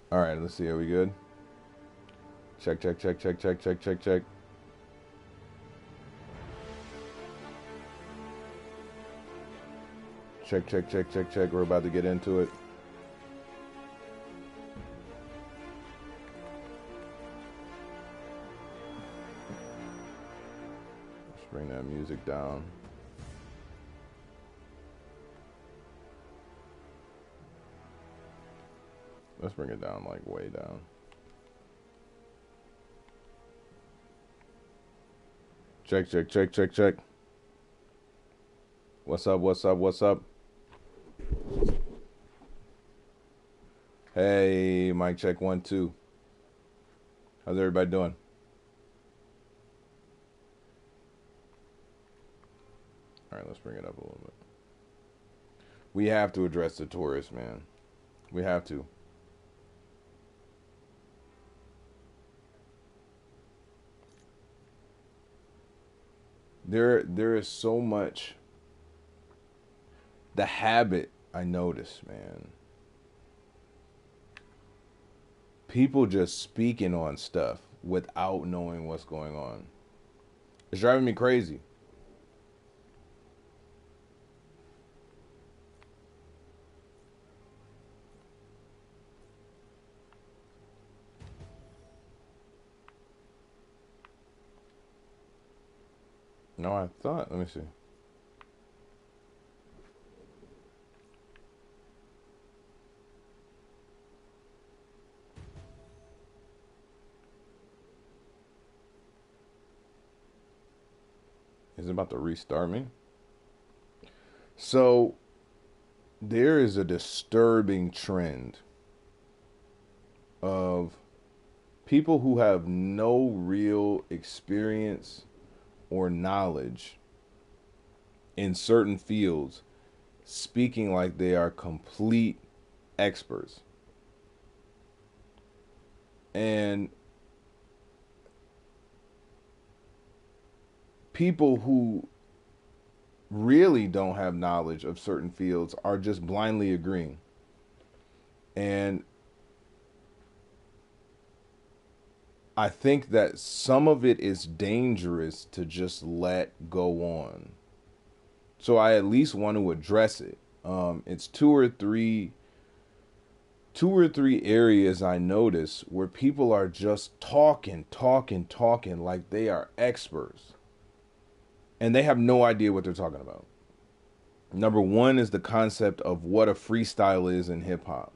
All right, let's see. Are we good? Check, check, check, check, check, check, check, check. Check, check, check, check, check. We're about to get into it. Let's bring that music down. Let's bring it down, like way down. Check, check, check, check, check. What's up, what's up, what's up? Hey, mic check 1, 2. How's everybody doing? All right, let's bring it up a little bit. We have to address the tourists, man. We have to. There is so much. The habit I notice, man. People just speaking on stuff without knowing what's going on. It's driving me crazy. No, I thought. Let me see. Is it about to restart me? So, there is a disturbing trend of people who have no real experience or knowledge in certain fields speaking like they are complete experts. And people who really don't have knowledge of certain fields are just blindly agreeing. And I think that some of it is dangerous to just let go on. So I at least want to address it. It's two or three areas I notice where people are just talking like they are experts. And they have no idea what they're talking about. Number one is the concept of what a freestyle is in hip hop.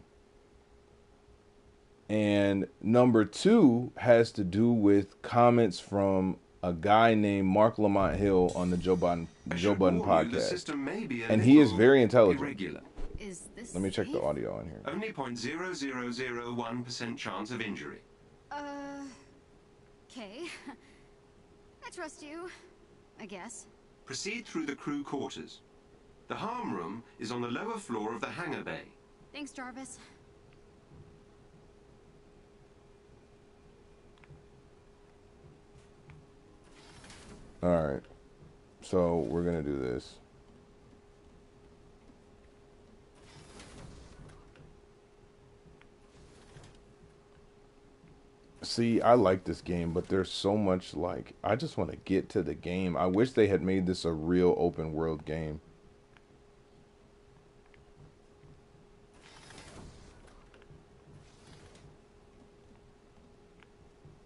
And number two has to do with comments from a guy named Marc Lamont Hill on the Joe Budden podcast. And he is very intelligent. Irregular. Let me check the audio on here. Only 0.0001% chance of injury. Okay. I trust you, I guess. Proceed through the crew quarters. The harm room is on the lower floor of the hangar bay. Thanks, Jarvis. All right. So we're going to do this. See, I like this game, but there's so much, like, I just want to get to the game. I wish they had made this a real open world game.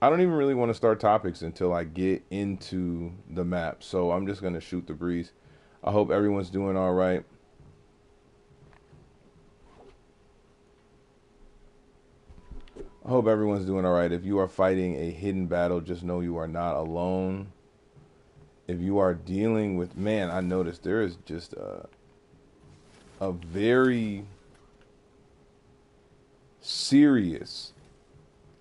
I don't even really want to start topics until I get into the map. So I'm just going to shoot the breeze. I hope everyone's doing all right. I hope everyone's doing all right. If you are fighting a hidden battle, just know you are not alone. If you are dealing with, man, I noticed there is just a very serious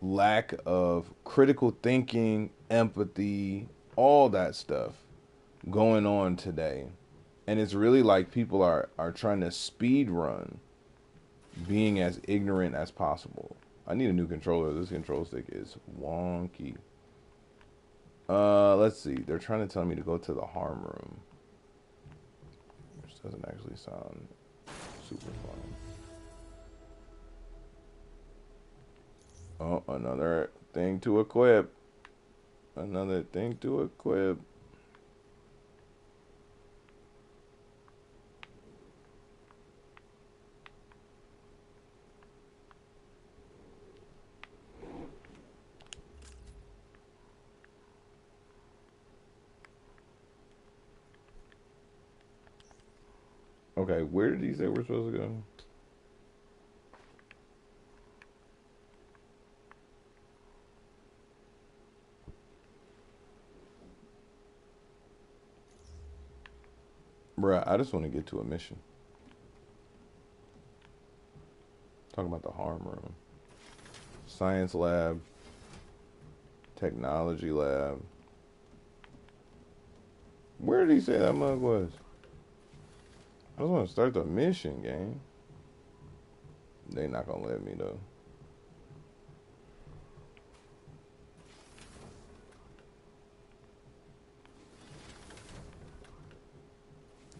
lack of critical thinking, empathy, all that stuff going on today. And it's really like people are trying to speed run being as ignorant as possible. I need a new controller. This control stick is wonky. Let's see. They're trying to tell me to go to the harm room, which doesn't actually sound super fun. Oh, another thing to equip. Another thing to equip. Okay, where did he say we're supposed to go? Bruh, I just want to get to a mission. Talking about the harm room. Science lab. Technology lab. Where did he say that mug was? I just want to start the mission, gang. They not gonna let me though.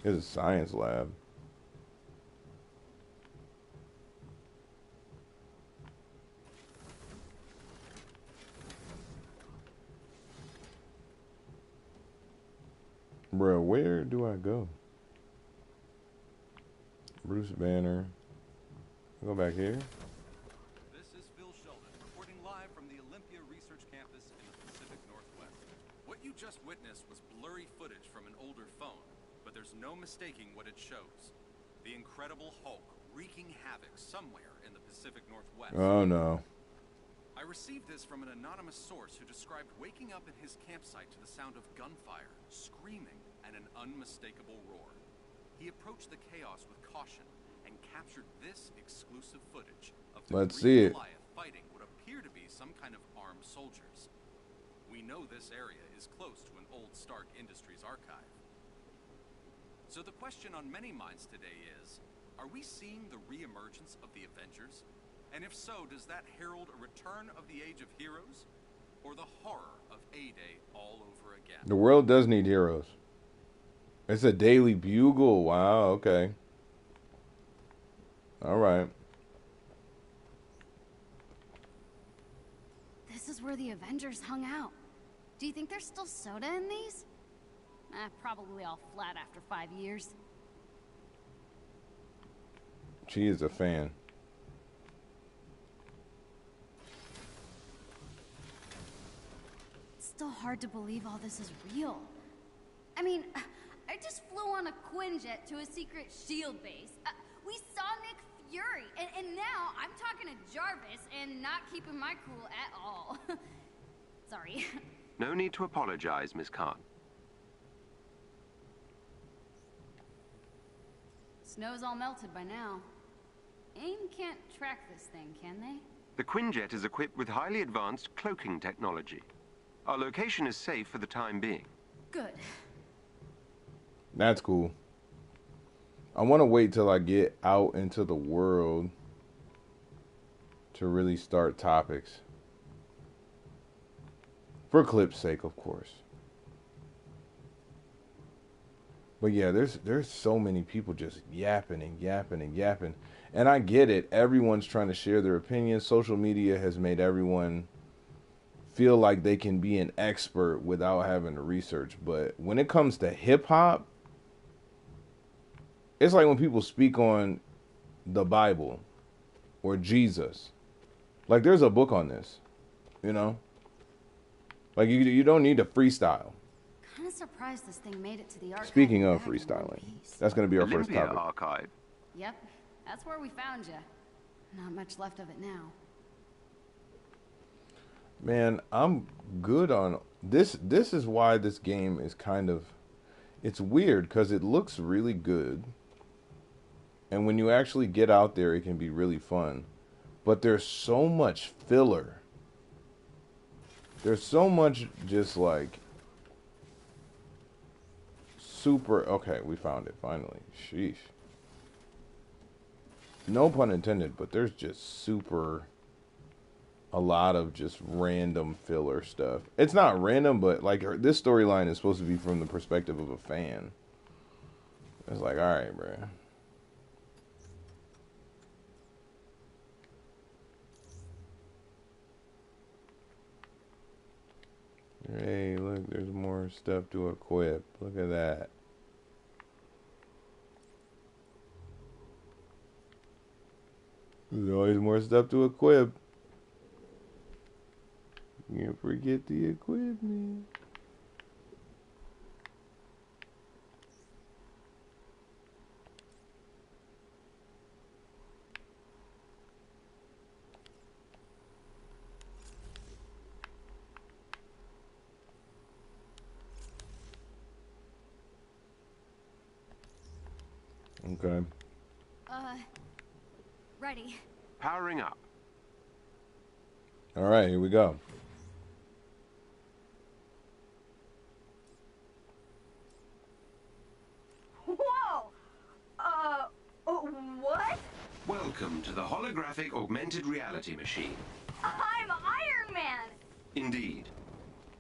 It's a science lab. Bro, where do I go? Bruce Banner. Go back here. This is Phil Sheldon, reporting live from the Olympia Research Campus in the Pacific Northwest. What you just witnessed was blurry footage from an older phone, but there's no mistaking what it shows. The Incredible Hulk wreaking havoc somewhere in the Pacific Northwest. Oh no. I received this from an anonymous source who described waking up at his campsite to the sound of gunfire, screaming, and an unmistakable roar. He approached the chaos with caution and captured this exclusive footage of the Let's Greek see it. Goliath fighting what appear to be some kind of armed soldiers. We know this area is close to an old Stark Industries archive. So the question on many minds today is, are we seeing the re-emergence of the Avengers? And if so, does that herald a return of the Age of Heroes? Or the horror of A-Day all over again? The world does need heroes. It's a Daily Bugle. Wow, okay. All right. This is where the Avengers hung out. Do you think there's still soda in these? Probably all flat after 5 years. She is a fan. It's still hard to believe all this is real. I mean, I just flew on a Quinjet to a secret SHIELD base. We saw Nick Fury, and now I'm talking to Jarvis and not keeping my cool at all. Sorry. No need to apologize, Miss Khan. Snow's all melted by now. AIM can't track this thing, can they? The Quinjet is equipped with highly advanced cloaking technology. Our location is safe for the time being. Good. That's cool. I want to wait till I get out into the world to really start topics. For clip's sake, of course. But yeah, there's so many people just yapping and yapping and yapping. And I get it. Everyone's trying to share their opinions. Social media has made everyone feel like they can be an expert without having to research. But when it comes to hip hop, it's like when people speak on the Bible or Jesus. Like there's a book on this, you know? Like you don't need to freestyle. Kind of surprised this thing made it to the archive. Speaking of back in one freestyling, piece. that's going to be our first Olympia topic. Archive. Yep, that's where we found you. Not much left of it now. Man, I'm good on this. This is why this game is kind of, it's weird because it looks really good. And when you actually get out there, it can be really fun. But there's so much filler. There's so much just like super. Okay, we found it finally. Sheesh. No pun intended, but there's just a lot of just random filler stuff. It's not random, but like this storyline is supposed to be from the perspective of a fan. It's like, all right, bro. Hey, look, there's more stuff to equip. Look at that. There's always more stuff to equip. You can't forget the equipment. Okay. Ready. Powering up. All right, here we go. Whoa! What? Welcome to the holographic augmented reality machine. I'm Iron Man! Indeed.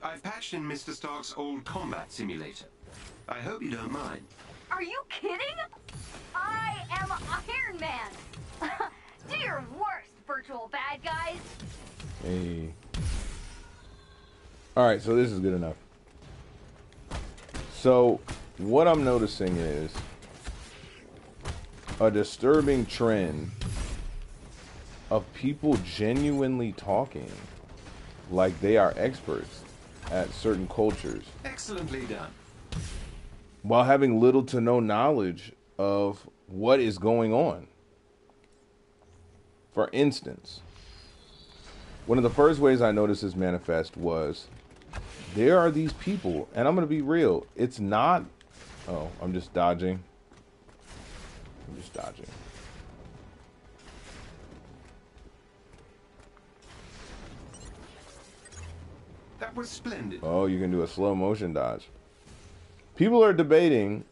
I've patched in Mr. Stark's old combat simulator. I hope you don't mind. Are you kidding? I am Iron Man! Do your worst, virtual bad guys! Hey. All right, so this is good enough. So, what I'm noticing is a disturbing trend of people genuinely talking like they are experts at certain cultures Excellently done. while having little to no knowledge of what is going on. For instance, one of the first ways I noticed this manifest was there are these people, and I'm going to be real, it's not... Oh, I'm just dodging. That was splendid. Oh, you can do a slow motion dodge. People are debating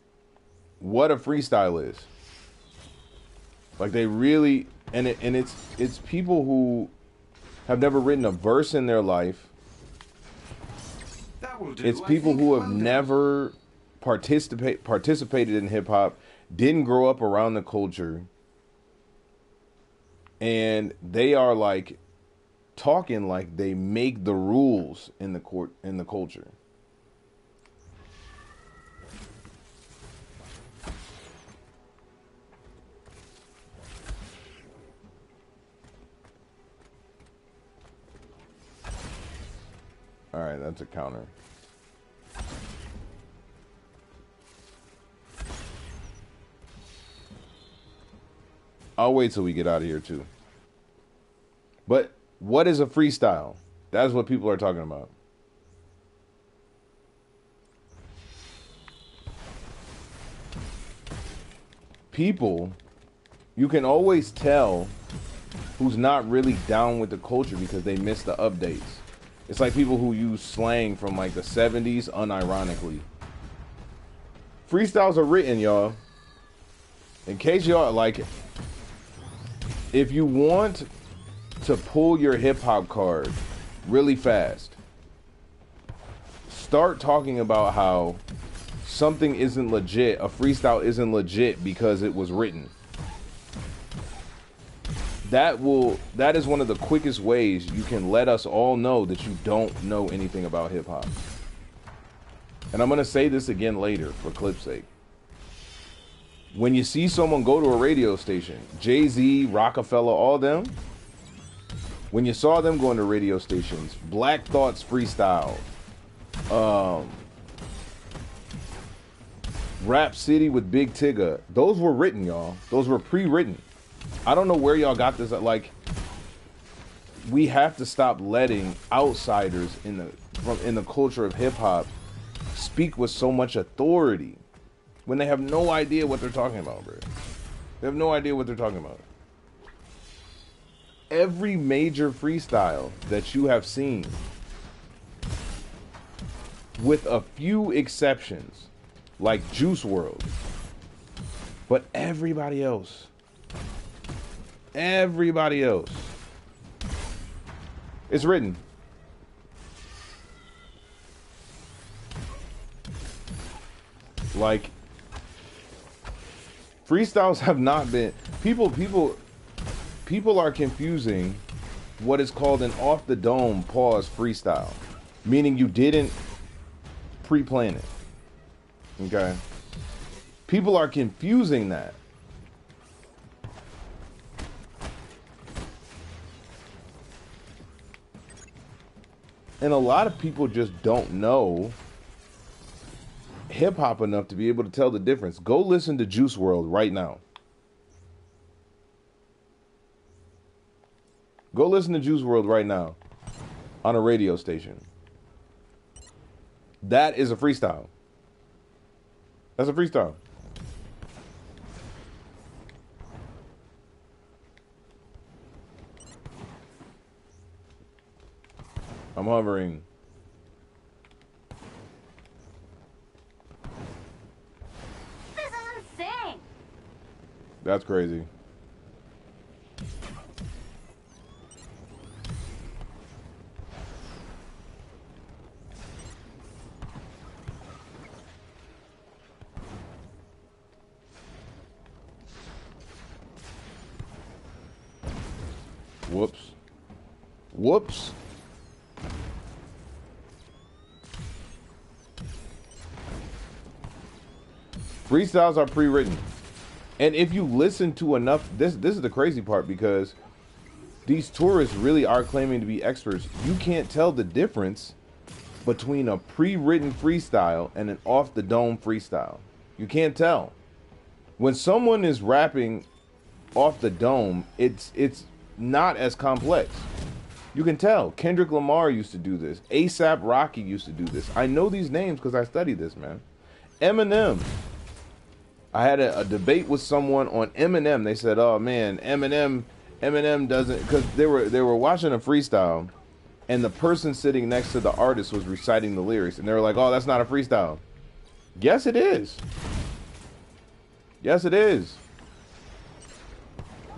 what a freestyle is. Like they really, and it's people who have never written a verse in their life. That will do. It's I people think. who have Well done. never participated in hip hop, didn't grow up around the culture, and they are like talking like they make the rules in the culture. All right, that's a counter. I'll wait till we get out of here too. But what is a freestyle? That's what people are talking about. People, you can always tell who's not really down with the culture because they miss the updates. It's like people who use slang from like the 70s unironically. Freestyles are written, y'all. In case y'all like, if you want to pull your hip hop card really fast, start talking about how something isn't legit, a freestyle isn't legit because it was written. That is one of the quickest ways you can let us all know that you don't know anything about hip hop. And I'm going to say this again later for clip's sake. When you see someone go to a radio station, Jay-Z, Rockefeller, all them, when you saw them going to radio stations, Black Thought's freestyle, Rap City with Big Tigger, those were written, y'all. Those were pre-written. I don't know where y'all got this. Like, we have to stop letting outsiders in the culture of hip hop speak with so much authority when they have no idea what they're talking about, bro. They have no idea what they're talking about. Every major freestyle that you have seen, with a few exceptions, like Juice WRLD, but everybody else, it's written. Like, freestyles have not been, people are confusing what is called an off the dome pause freestyle. meaning you didn't pre-plan it. Okay? People are confusing that. And a lot of people just don't know hip-hop enough to be able to tell the difference. Go listen to Juice WRLD right now. Go listen to Juice WRLD right now on a radio station. That is a freestyle. That's a freestyle. I'm hovering. This is insane. That's crazy. Whoops. Whoops. Freestyles are pre-written. And if you listen to enough, this is the crazy part, because these tourists really are claiming to be experts. You can't tell the difference between a pre-written freestyle and an off-the-dome freestyle. You can't tell. When someone is rapping off the dome, it's not as complex. You can tell. Kendrick Lamar used to do this. A$AP Rocky used to do this. I know these names because I study this, man. Eminem. I had a debate with someone on Eminem. They said, "Oh man, Eminem doesn't," because they were watching a freestyle, and the person sitting next to the artist was reciting the lyrics, and they were like, "Oh, that's not a freestyle." Yes, it is. Yes, it is.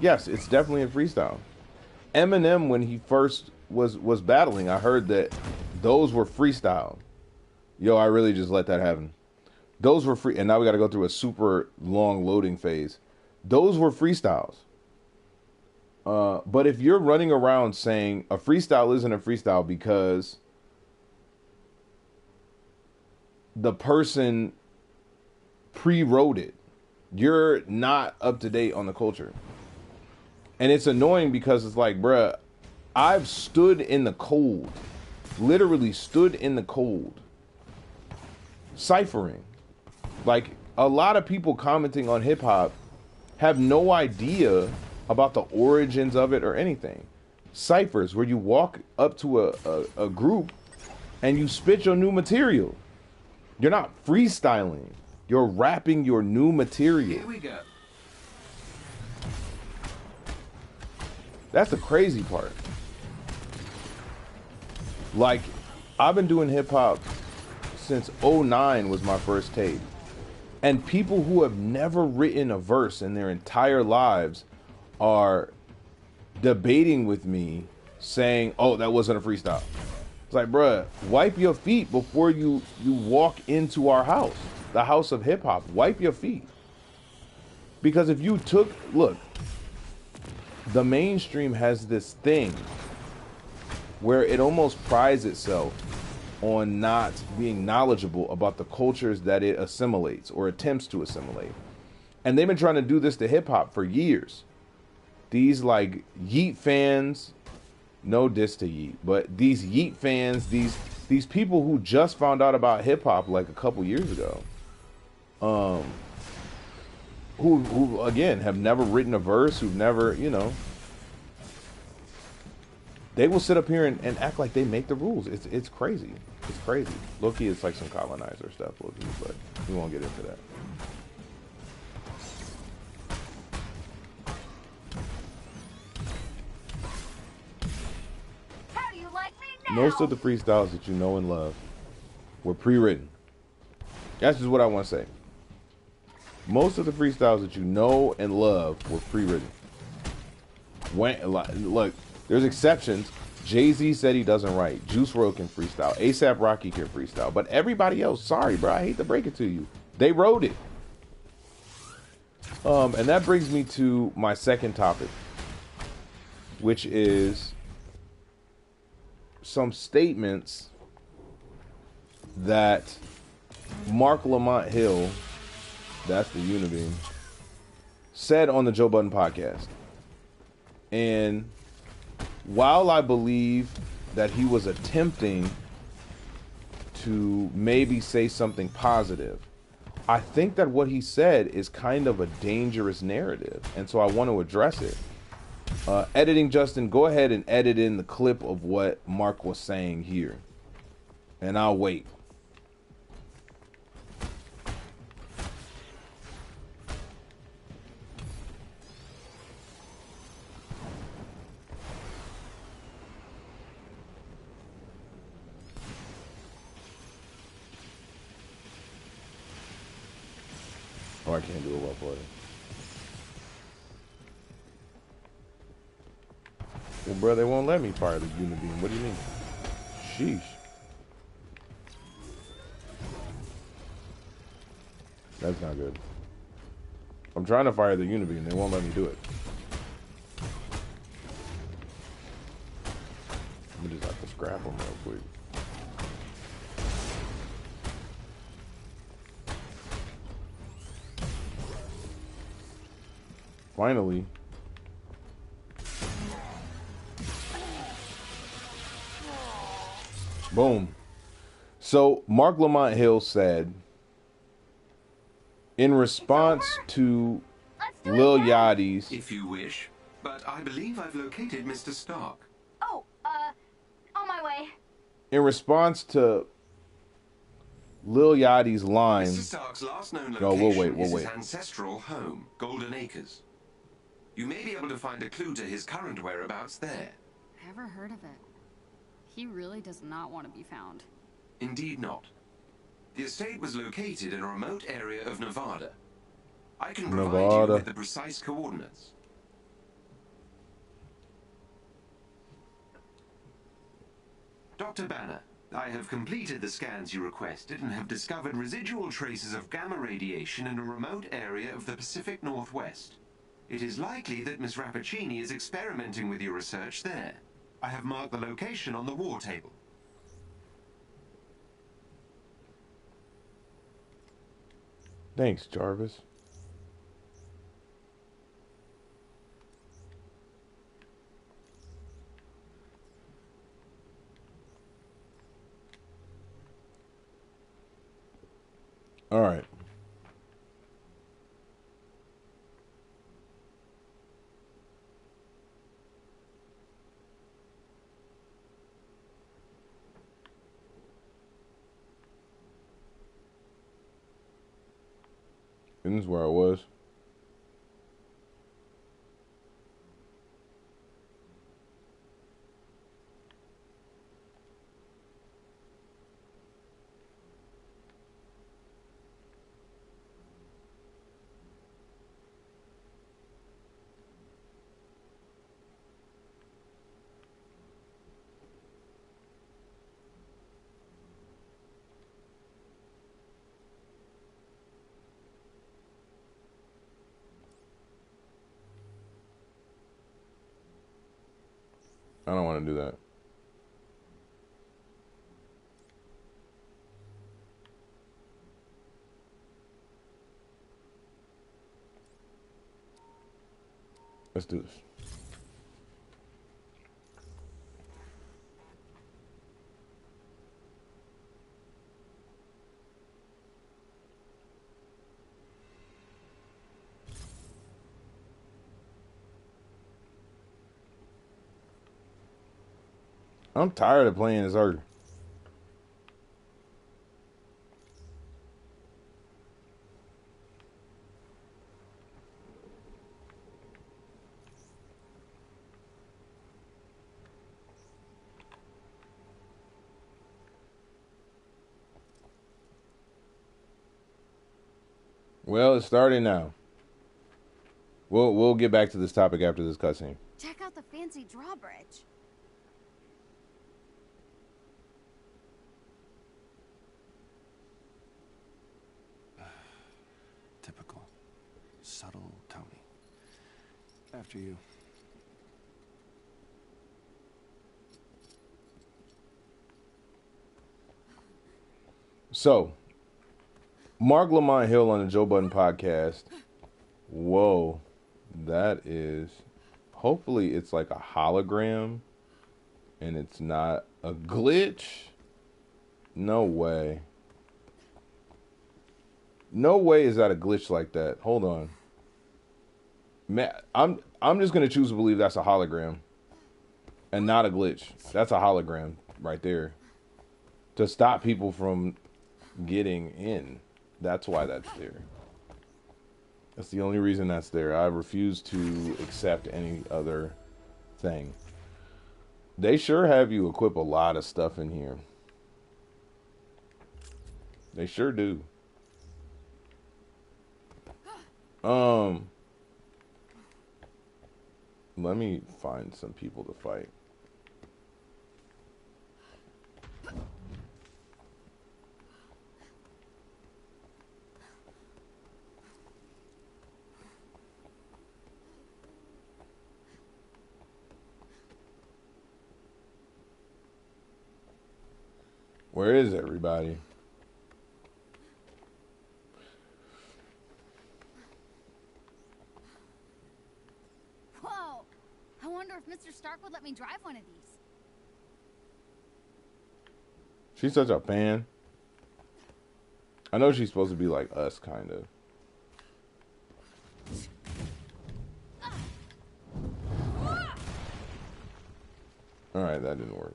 Yes, it's definitely a freestyle. Eminem, when he first was battling, I heard that those were freestyle. Yo, I really just let that happen. Those were free, and now we got to go through a super long loading phase. Those were freestyles. But if you're running around saying a freestyle isn't a freestyle because the person pre-wrote it, you're not up to date on the culture. And it's annoying because it's like, bruh, I've stood in the cold, literally stood in the cold, ciphering. Like, a lot of people commenting on hip hop have no idea about the origins of it or anything. Ciphers, where you walk up to a group and you spit your new material. You're not freestyling. You're rapping your new material. Here we go. That's the crazy part. Like, I've been doing hip hop since '09 was my first tape. And people who have never written a verse in their entire lives are debating with me saying, "Oh, that wasn't a freestyle." It's like, bruh, wipe your feet before you walk into our house, the house of hip hop. Wipe your feet. Because if you look, the mainstream has this thing where it almost prides itself on not being knowledgeable about the cultures that it assimilates or attempts to assimilate. And they've been trying to do this to hip hop for years. These like Yeet fans, no diss to Yeet, but these Yeet fans, these people who just found out about hip hop like a couple years ago, who again have never written a verse, who've never, they will sit up here and act like they make the rules. It's crazy. It's crazy. Low-key, it's like some colonizer stuff, low-key, but we won't get into that. How do you like me now? Most of the freestyles that you know and love were pre-written. That's just what I want to say. Most of the freestyles that you know and love were pre-written. Look, there's exceptions. Jay-Z said he doesn't write. Juice WRLD can freestyle. A$AP Rocky can freestyle. But everybody else, sorry, bro, I hate to break it to you, they wrote it. And that brings me to my second topic, which is some statements that Marc Lamont Hill, that's the Unibeam, said on the Joe Budden podcast. And while I believe that he was attempting to maybe say something positive, I think that what he said is kind of a dangerous narrative. And so I want to address it. Editing, Justin, go ahead and edit in the clip of what Mark was saying here. And I'll wait. Oh, I can't do it well for you. Well, bro, they won't let me fire the Unibeam. What do you mean? Sheesh. That's not good. I'm trying to fire the Unibeam. They won't let me do it. I'm just have to scrap them real quick. Finally. Boom. So Marc Lamont Hill said, in response to Lil Yachty's... If you wish, but I believe I've located Mr. Stark. Oh, on my way. In response to Lil Yachty's line... Mr. Stark's last known No, location we'll is wait. his ancestral home, Golden Acres. You may be able to find a clue to his current whereabouts there. Never heard of it. He really does not want to be found. Indeed not. The estate was located in a remote area of Nevada. I can provide you with the precise coordinates. Dr. Banner, I have completed the scans you requested and have discovered residual traces of gamma radiation in a remote area of the Pacific Northwest. It is likely that Miss Rappaccini is experimenting with your research there. I have marked the location on the war table. Thanks, Jarvis. All right. And this is where I was. I don't want to do that. Let's do this. I'm tired of playing this Earth. Well, it's starting now. We'll get back to this topic after this cutscene. Check out the fancy drawbridge. Typical. Subtle Tony. After you. So, Marc Lamont Hill on the Joe Budden podcast. Whoa, that is. Hopefully, it's like a hologram, and it's not a glitch. No way. No way is that a glitch like that. Hold on. Man, I'm just gonna choose to believe that's a hologram, and not a glitch. That's a hologram right there, to stop people from getting in. That's why that's there. That's the only reason that's there. I refuse to accept any other thing. They sure have you equip a lot of stuff in here. They sure do. Let me find some people to fight. Where is everybody? Whoa! I wonder if Mr. Stark would let me drive one of these. She's such a fan. I know she's supposed to be like us, kind of. Alright, that didn't work.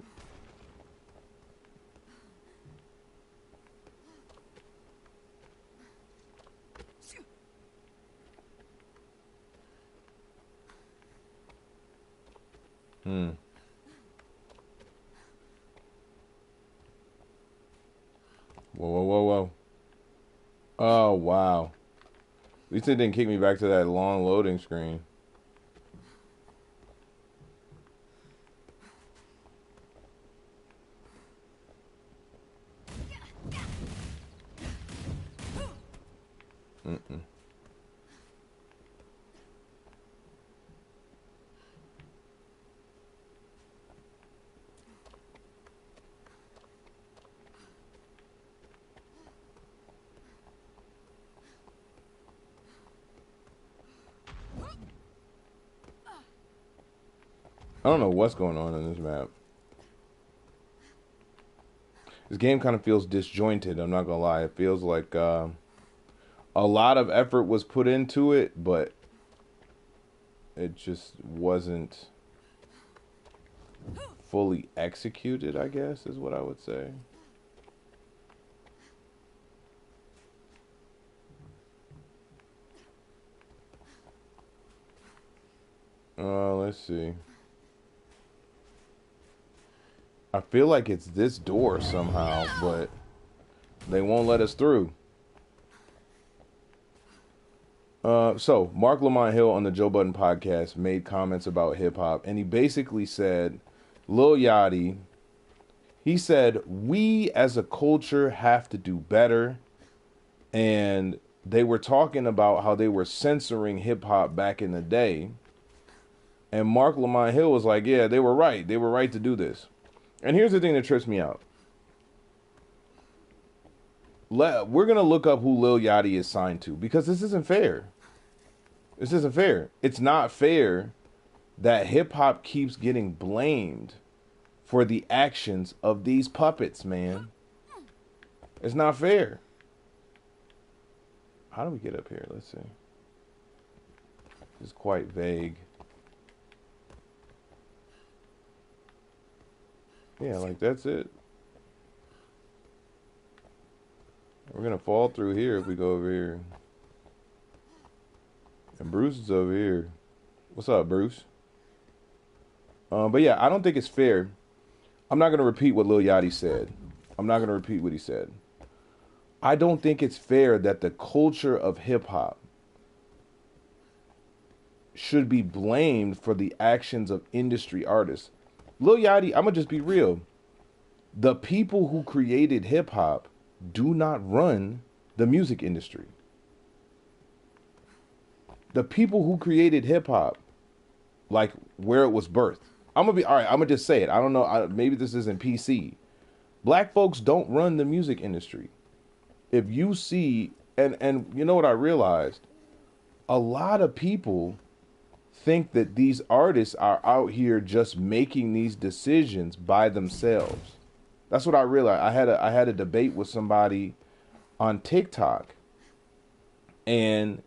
Whoa. Oh, wow. At least it didn't kick me back to that long loading screen. I don't know what's going on in this map. This game kind of feels disjointed, I'm not gonna lie. It feels like a lot of effort was put into it, but it just wasn't fully executed, I guess, is what I would say. Let's see. I feel like it's this door somehow, but they won't let us through. So, Marc Lamont Hill on the Joe Budden podcast made comments about hip-hop, and he basically said, Lil Yachty, he said, we as a culture have to do better, and they were talking about how they were censoring hip-hop back in the day, and Marc Lamont Hill was like, yeah, they were right. They were right to do this. And here's the thing that trips me out. We're going to look up who Lil Yachty is signed to, because this isn't fair. This isn't fair. It's not fair that hip-hop keeps getting blamed for the actions of these puppets, man. It's not fair. How do we get up here? Let's see. It's quite vague. Yeah, like that's it. We're gonna fall through here if we go over here. And Bruce is over here. What's up, Bruce? But yeah, I don't think it's fair. I'm not gonna repeat what Lil Yachty said. I'm not gonna repeat what he said. I don't think it's fair that the culture of hip hop should be blamed for the actions of industry artists. Lil Yachty, I'm gonna just be real. The people who created hip hop do not run the music industry. The people who created hip hop, like where it was birthed. I'm gonna just say it. I don't know. Maybe this isn't PC. Black folks don't run the music industry. if you see, and you know what I realized, a lot of people think that these artists are out here just making these decisions by themselves. That's what I realized. I had a debate with somebody on TikTok, and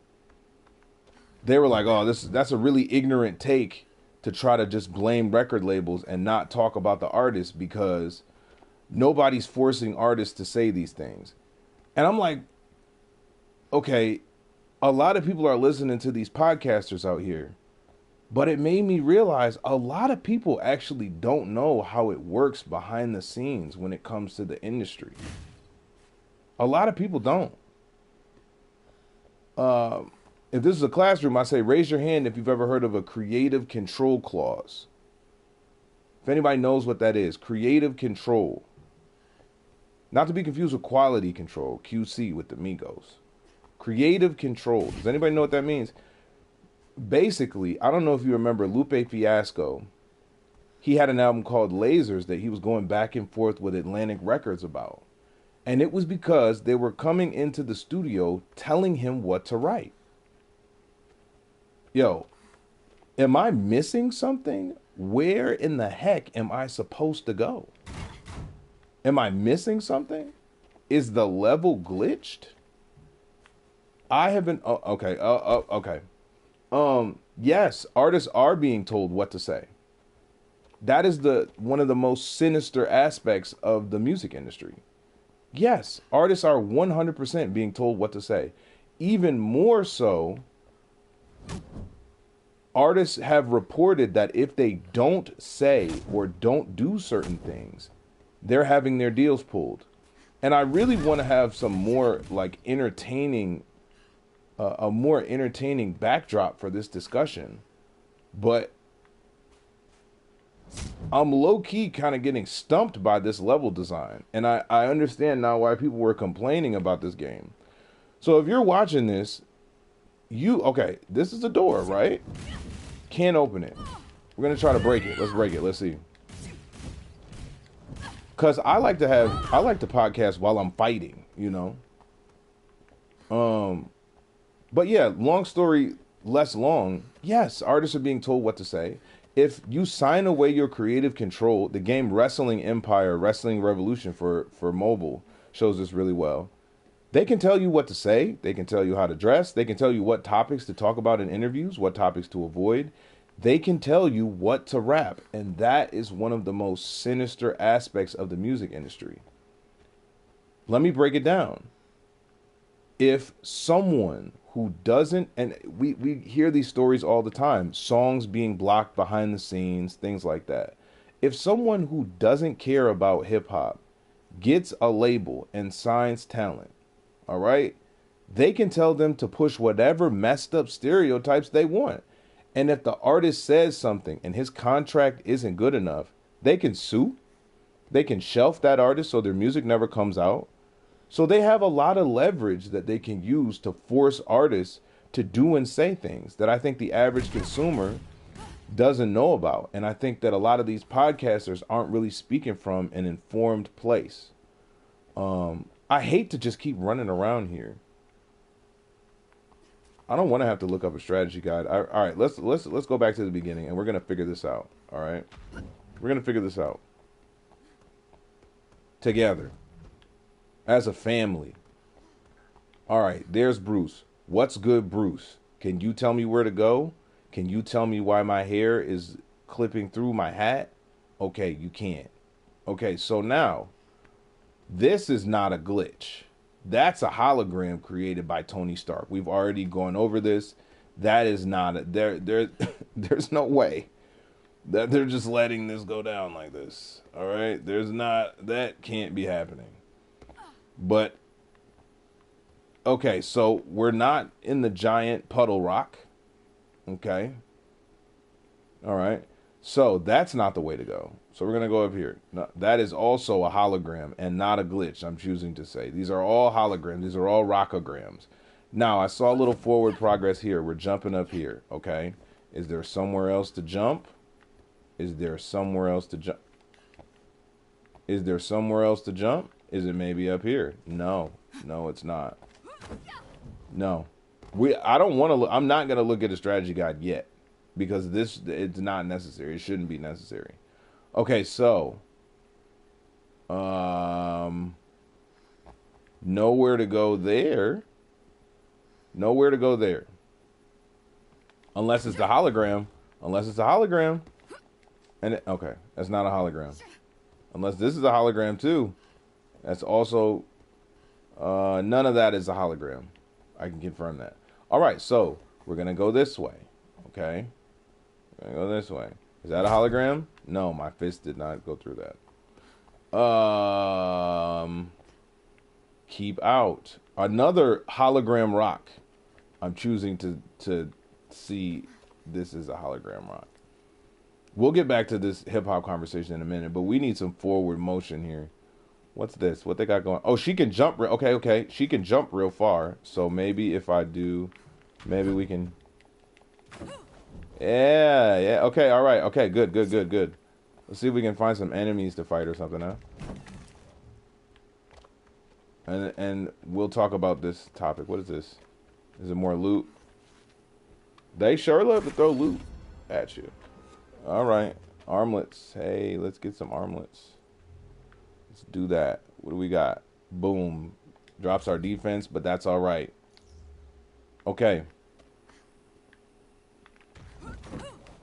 they were like, "Oh, that's a really ignorant take to try to just blame record labels and not talk about the artists because nobody's forcing artists to say these things." And I'm like, okay, a lot of people are listening to these podcasters out here, but it made me realize a lot of people actually don't know how it works behind the scenes when it comes to the industry. A lot of people don't. If this is a classroom, I say raise your hand if you've ever heard of a creative control clause. If anybody knows what that is, creative control. Not to be confused with quality control, QC with the Migos. Creative control. Does anybody know what that means? Basically, I don't know if you remember Lupe Fiasco. He had an album called Lasers that he was going back and forth with Atlantic Records about. And it was because they were coming into the studio telling him what to write. Yo, am I missing something? Where in the heck am I supposed to go? Am I missing something? Is the level glitched? I have been, okay. Yes, artists are being told what to say. That is one of the most sinister aspects of the music industry. Yes, artists are 100% being told what to say. Even more so, artists have reported that if they don't say or don't do certain things, they're having their deals pulled. And I really want to have some more like entertaining, a more entertaining backdrop for this discussion. But I'm low-key kind of getting stumped by this level design. And I understand now why people were complaining about this game. So if you're watching this, okay, this is a door, right? Can't open it. We're going to try to break it. Let's break it. Let's see. Because I like to podcast while I'm fighting, you know? But yeah, long story less long. Yes, artists are being told what to say. If you sign away your creative control, the game Wrestling Empire, Wrestling Revolution for mobile shows this really well. They can tell you what to say. They can tell you how to dress. They can tell you what topics to talk about in interviews, what topics to avoid. They can tell you what to rap. And that is one of the most sinister aspects of the music industry. Let me break it down. If someone who doesn't, and we hear these stories all the time, songs being blocked behind the scenes, things like that. If someone who doesn't care about hip hop gets a label and signs talent, all right, they can tell them to push whatever messed up stereotypes they want. And if the artist says something and his contract isn't good enough, they can sue. They can shelf that artist so their music never comes out. So they have a lot of leverage that they can use to force artists to do and say things that I think the average consumer doesn't know about. And I think that a lot of these podcasters aren't really speaking from an informed place. I hate to just keep running around here. I don't want to have to look up a strategy guide. All right, let's go back to the beginning, and we're gonna figure this out. All right, we're gonna figure this out together as a family. All right, there's Bruce. What's good, Bruce? Can you tell me where to go? Can you tell me why my hair is clipping through my hat? Okay, you can't. Okay, so now this is not a glitch. That's a hologram created by Tony Stark. We've already gone over this. That is not there's no way that they're just letting this go down like this. All right? That can't be happening. But okay, so we're not in the giant puddle rock. Okay? All right. So that's not the way to go. So we're going to go up here. No, that is also a hologram and not a glitch, I'm choosing to say. These are all holograms. These are all rockograms. Now, I saw a little forward progress here. We're jumping up here, okay? Is there somewhere else to jump? Is there somewhere else to jump? Is there somewhere else to jump? Is it maybe up here? No, No, it's not. No. I don't want to look. I'm not going to look at a strategy guide yet because it's not necessary. It shouldn't be necessary. Okay, so nowhere to go there. Nowhere to go there. Unless it's the hologram. Unless it's a hologram. Okay, that's not a hologram. Unless this is a hologram too. That's also none of that is a hologram. I can confirm that. All right, so we're gonna go this way. Okay, we're gonna go this way. Is that a hologram? No, my fist did not go through that. Keep out. Another hologram rock. I'm choosing to see this is a hologram rock. We'll get back to this hip hop conversation in a minute, but we need some forward motion here. What's this? What they got going? Oh, she can jump. Okay. She can jump real far. So maybe if I do, maybe we can. Yeah. Okay, all right. Okay, good. Let's see if we can find some enemies to fight or something, huh? And we'll talk about this topic. What is this? Is it more loot? They sure love to throw loot at you. All right. Armlets. Hey, let's get some armlets. Let's do that. What do we got? Boom. Drops our defense, but that's all right. Okay.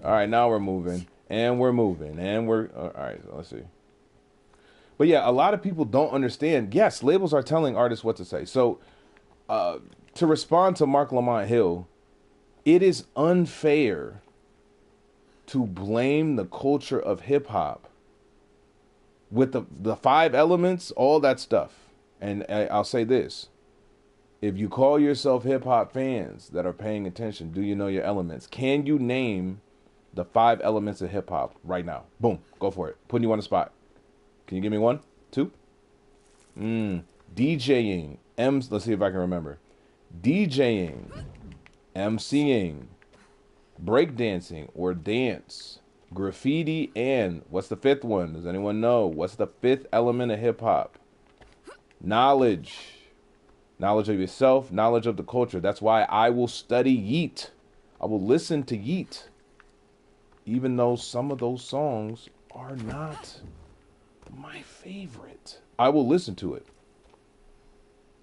All right, now we're moving. And we're moving. And we're... All right, so let's see. But yeah, a lot of people don't understand. Yes, labels are telling artists what to say. So, to respond to Marc Lamont Hill, it is unfair to blame the culture of hip-hop with the 5 elements, all that stuff. And I'll say this. If you call yourself hip-hop fans that are paying attention, do you know your elements? Can you name the 5 elements of hip-hop right now? Boom. Go for it. Putting you on the spot. Can you give me 1, 2? DJing. Let's see if I can remember. DJing. MCing. Breakdancing or dance. Graffiti and what's the 5th one? Does anyone know? What's the 5th element of hip-hop? Knowledge. Knowledge of yourself, knowledge of the culture. That's why I will study Yeet. I will listen to Yeet. Even though some of those songs are not my favorite. I will listen to it.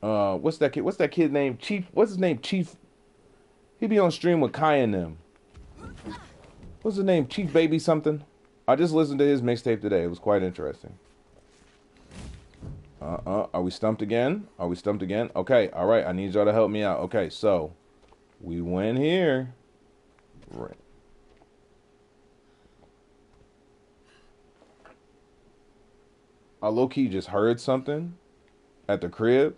What's that kid? What's that kid named? Chief. What's his name? Chief. He be on stream with Kai and them. What's his name? Chief Baby something. I just listened to his mixtape today. It was quite interesting. Are we stumped again? Okay, all right. I need y'all to help me out. Okay, so we went here. Right. I low-key just heard something at the crib.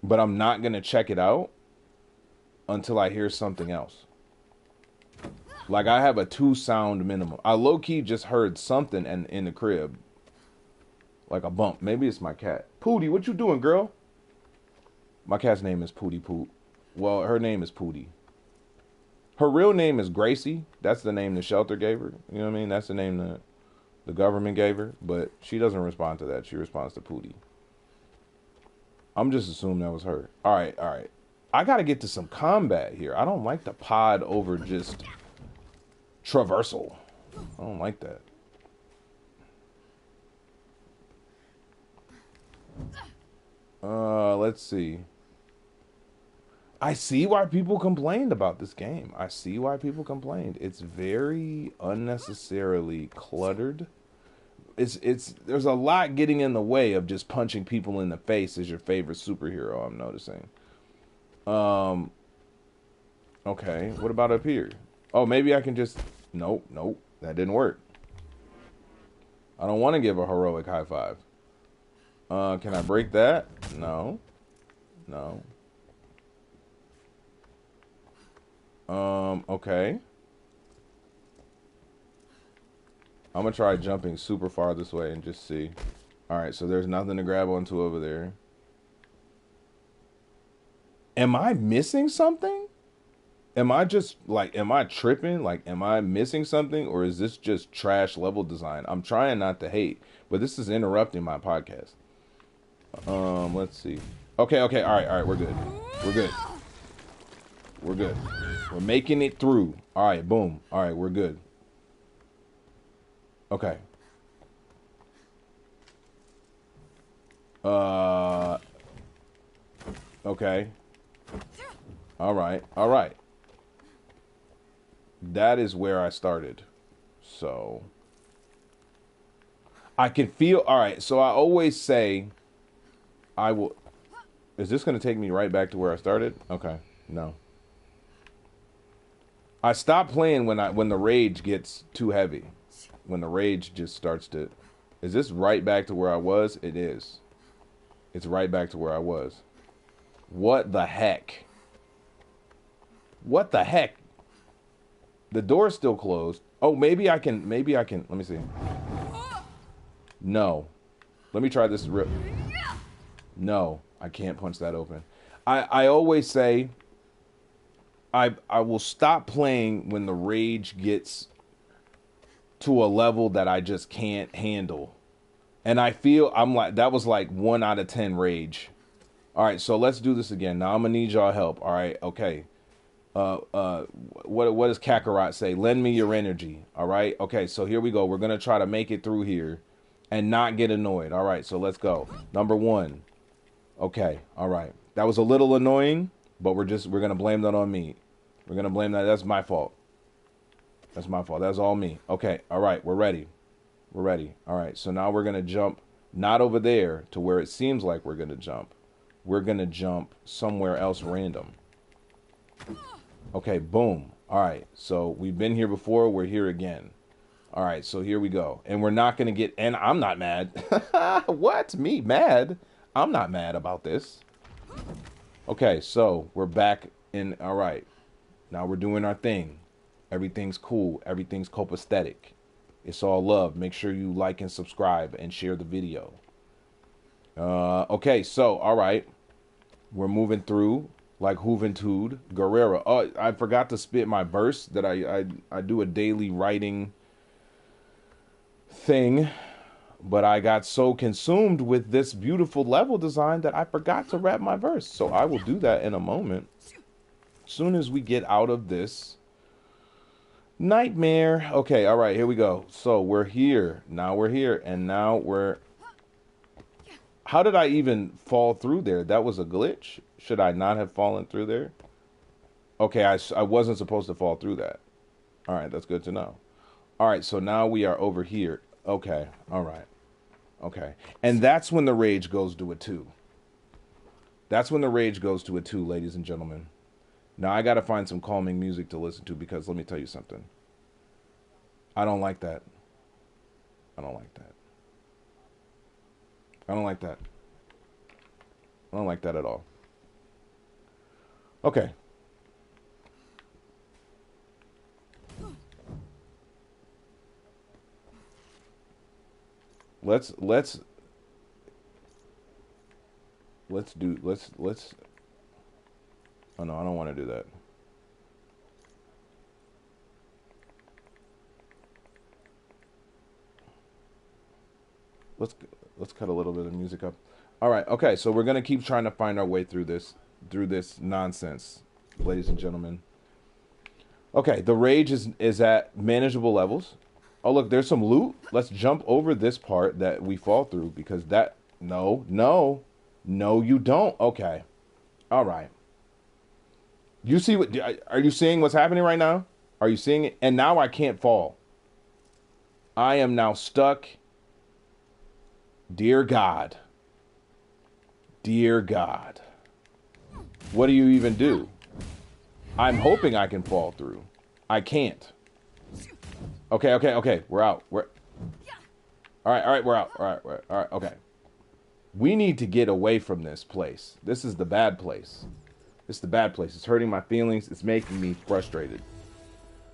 But I'm not going to check it out until I hear something else. Like, I have a 2 sound minimum. I low-key just heard something in the crib. Like a bump. Maybe it's my cat. Pootie, what you doing, girl? My cat's name is Pootie Poot. Well, her name is Pootie. Her real name is Gracie. That's the name the shelter gave her. You know what I mean? That's the name that the government gave her. But she doesn't respond to that. She responds to Pootie. I'm just assuming that was her. All right. I got to get to some combat here. I don't like the pod over just traversal. I don't like that. Let's see. I see why people complained about this game. I see why people complained. It's very unnecessarily cluttered. There's a lot getting in the way of just punching people in the face as your favorite superhero, I'm noticing. Okay, what about up here? Oh, maybe I can just... Nope, that didn't work. I don't want to give a heroic high five. Can I break that? No. Okay. I'm gonna try jumping super far this way and just see. Alright, so there's nothing to grab onto over there. Am I missing something? Am I just like, am I tripping? Like, am I missing something, or is this just trash level design? I'm trying not to hate, but this is interrupting my podcast. Let's see. Okay, okay, all right, we're good. We're good. We're good. We're making it through. All right, boom. All right, we're good. Okay. Okay. All right. All right. That is where I started. So I can feel, all right, so I always say I will. Is this going to take me right back to where I started? Okay. No. I stop playing when the rage gets too heavy. When the rage just starts to. Is this right back to where I was? It is. It's right back to where I was. What the heck? What the heck? The door's still closed. Oh, maybe I can, let me see. No. Let me try this rip. No, I can't punch that open. I always say I will stop playing when the rage gets to a level that I just can't handle. And I feel I'm like, that was like 1 out of 10 rage. All right, so let's do this again. Now I'm gonna need y'all help. All right, okay. What does Kakarot say? Lend me your energy. All right, okay. So here we go. We're gonna try to make it through here, and not get annoyed. All right, so let's go. Number 1. Okay, all right. That was a little annoying, but we're gonna blame that on me. We're gonna blame that. That's my fault. That's my fault. That's all me. Okay, all right. We're ready. We're ready. All right. So now we're gonna jump, not over there to where it seems like we're gonna jump. We're gonna jump somewhere else random. Okay, boom. All right, so we've been here before. We're here again. All right, so here we go. And we're not gonna get, and I'm not mad. What? Me mad? I'm not mad about this. Okay, so we're back in, all right. Now we're doing our thing. Everything's cool. Everything's copacetic. It's all love. Make sure you like and subscribe and share the video. Okay, so, all right. We're moving through like Juventud Guerrera. Oh, I forgot to spit my verse that I do a daily writing thing, but I got so consumed with this beautiful level design that I forgot to rap my verse. So I will do that in a moment. As soon as we get out of this nightmare. Okay, all right, here we go. So we're here. Now we're here. And now we're... How did I even fall through there? That was a glitch? Should I not have fallen through there? Okay, I wasn't supposed to fall through that. All right, that's good to know. All right, so now we are over here. Okay, all right. Okay, and that's when the rage goes to a 2. That's when the rage goes to a 2, ladies and gentlemen. Now I got to find some calming music to listen to, because let me tell you something. I don't like that. I don't like that. I don't like that. I don't like that at all. Okay. Let's oh no, I don't want to do that. Let's cut a little bit of music up. All right, okay, so we're gonna keep trying to find our way through this nonsense, ladies and gentlemen. Okay, the rage is at manageable levels. Oh look, there's some loot. Let's jump over this part that we fall through, because that no you don't. Okay, all right. You see what? Are you seeing what's happening right now? Are you seeing it? And now I can't fall. I am now stuck. Dear God. Dear God. What do you even do? I'm hoping I can fall through. I can't. Okay. We're out. All right, we're out. All right, okay. We need to get away from this place. This is the bad place. This is the bad place. It's hurting my feelings. It's making me frustrated.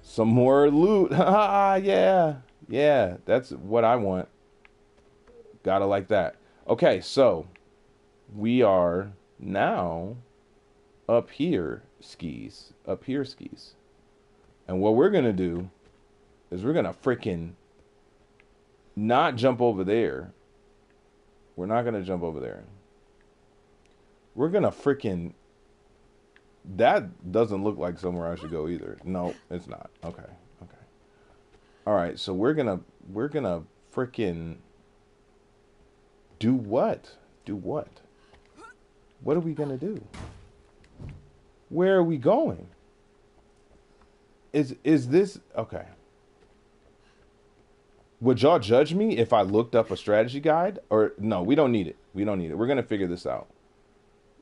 Some more loot. Yeah. Yeah, that's what I want. Gotta like that. Okay, so we are now up here skis. Up here skis. And what we're going to do is we're going to freaking not jump over there. We're not going to jump over there. We're going to freaking... That doesn't look like somewhere I should go either. No, it's not. Okay. Okay. All right. So we're going to freaking do what? Do what? What are we going to do? Where are we going? Is this okay? Would y'all judge me if I looked up a strategy guide? Or no, we don't need it. We don't need it. We're going to figure this out.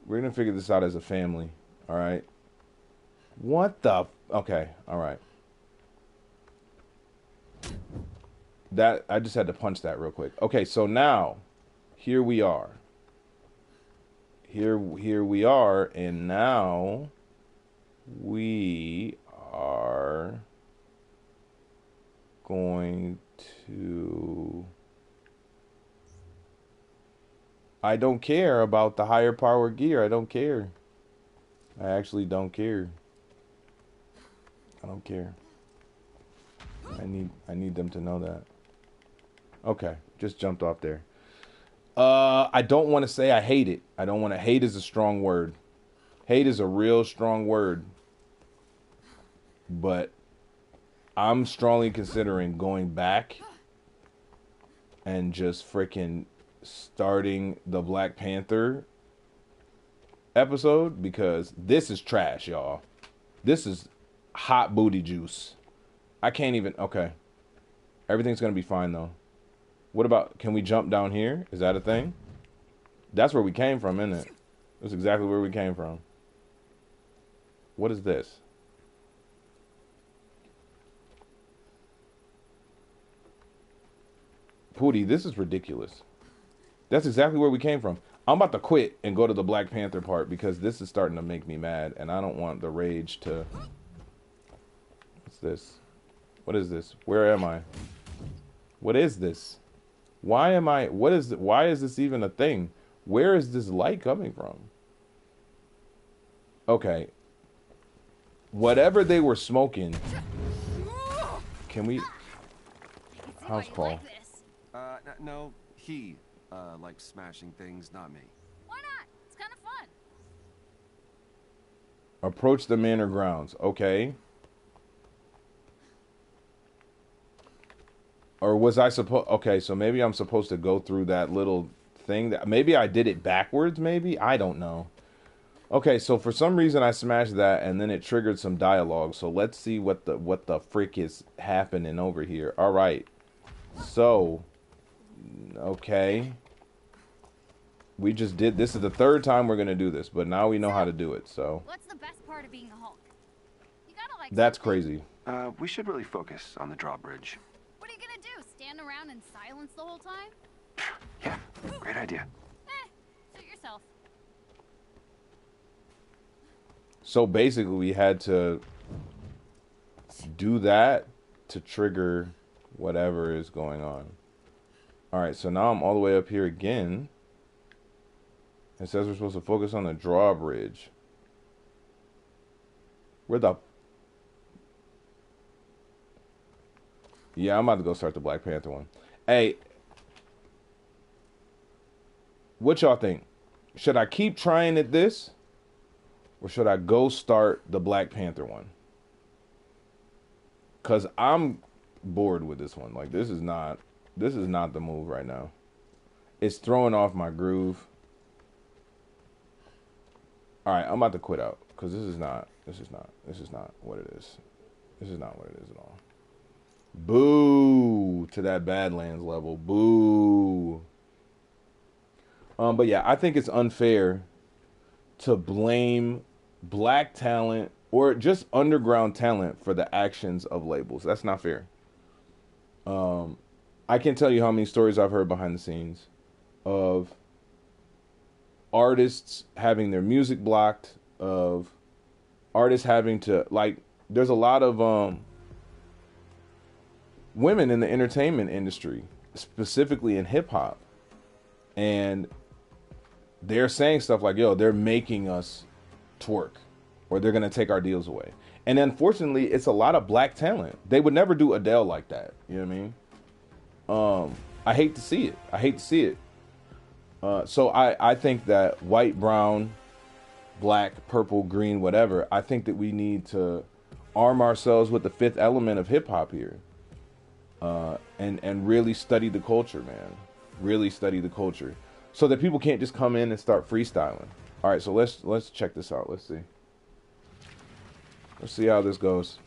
We're going to figure this out as a family. All right. What the? Okay. All right. That I just had to punch that real quick. Okay. So now here we are. Here we are. And now we are going to... I don't care about the higher power gear. I don't care. I actually don't care. I don't care. I need them to know that. Okay, just jumped off there. I don't want to say I hate it. I don't want to... Hate is a strong word. Hate is a real strong word. But I'm strongly considering going back and just freaking starting the Black Panther episode, because this is trash, y'all. This is hot booty juice. I can't even... Okay. Everything's going to be fine, though. What about... Can we jump down here? Is that a thing? That's where we came from, isn't it? That's exactly where we came from. What is this? Pootie, this is ridiculous. That's exactly where we came from. I'm about to quit and go to the Black Panther part, because this is starting to make me mad, and I don't want the rage to... What's this? What is this? Where am I? What is this? Why am I... What is it? Why is this even a thing? Where is this light coming from? Okay. Whatever they were smoking... Can we... House call. No, he likes smashing things, not me. Why not? It's kind of fun. Approach the manor grounds. Okay. Or was I supposed... Okay, so maybe I'm supposed to go through that little thing. Maybe I did it backwards, maybe? I don't know. Okay, so for some reason I smashed that, and then it triggered some dialogue. So let's see what the frick is happening over here. All right. So... Okay. We just did... This is the third time we're going to do this, but now we know how to do it, so... What's the best part of being the Hulk? You gotta like... That's something. crazy. We should really focus on the drawbridge. What are you gonna do? Stand around in silence the whole time? Yeah, great idea. Suit yourself. So basically we had to do that to trigger whatever is going on. Alright, so now I'm all the way up here again. It says we're supposed to focus on the drawbridge. Where the... Yeah, I'm about to go start the Black Panther one. Hey. What y'all think? Should I keep trying at this? Or should I go start the Black Panther one? Because I'm bored with this one. Like, this is not the move right now. It's throwing off my groove. Alright, I'm about to quit out. Because this is not what it is. This is not what it is at all. Boo to that Badlands level. Boo. But yeah, I think it's unfair to blame black talent or just underground talent for the actions of labels. That's not fair. I can't tell you how many stories I've heard behind the scenes of artists having their music blocked, of artists having to, like, there's a lot of women in the entertainment industry, specifically in hip hop, and they're saying stuff like, yo, they're making us twerk. or they're gonna take our deals away. And unfortunately, it's a lot of black talent. They would never do Adele like that. You know what I mean? I hate to see it. I hate to see it. So I think that white, brown, black, purple, green, whatever, I think that we need to arm ourselves with the fifth element of hip hop here. And really study the culture, man. Really study the culture. So that people can't just come in and start freestyling. All right, so let's check this out. Let's see. Let's see how this goes.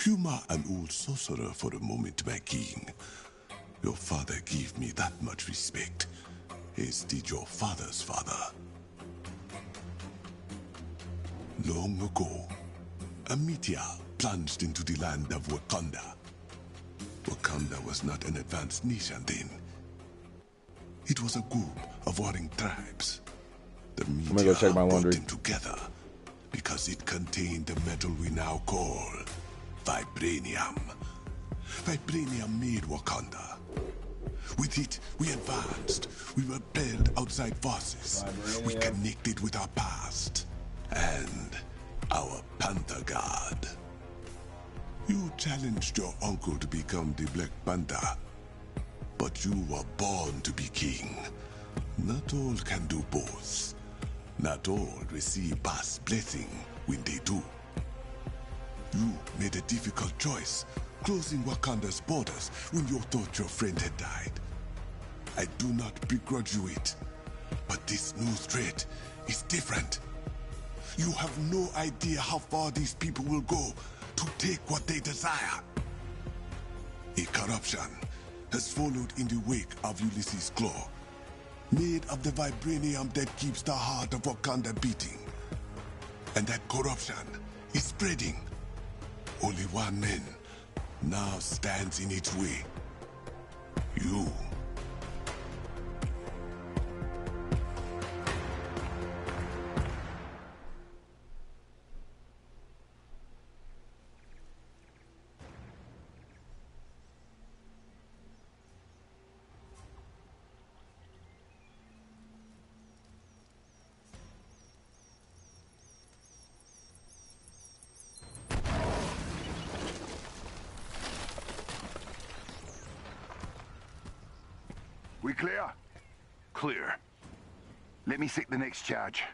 Humor an old sorcerer for a moment, my king. Your father gave me that much respect, as did your father's father. Long ago, a meteor plunged into the land of Wakanda. Wakanda was not an advanced nation then. It was a group of warring tribes. The meteor brought them together because it contained the metal we now call vibranium. Vibranium made Wakanda. With it, we advanced. We repelled outside forces. We connected with our past and our Panther God. You challenged your uncle to become the Black Panther, but you were born to be king. Not all can do both. Not all receive past blessing when they do. You made a difficult choice, closing Wakanda's borders when you thought your friend had died. I do not begrudge you it, but this new threat is different. You have no idea how far these people will go to take what they desire. A corruption has followed in the wake of Ulysses' Claw, made of the vibranium that keeps the heart of Wakanda beating. And that corruption is spreading. Only one man now stands in its way. You. We clear? Clear. Let me seek the next charge.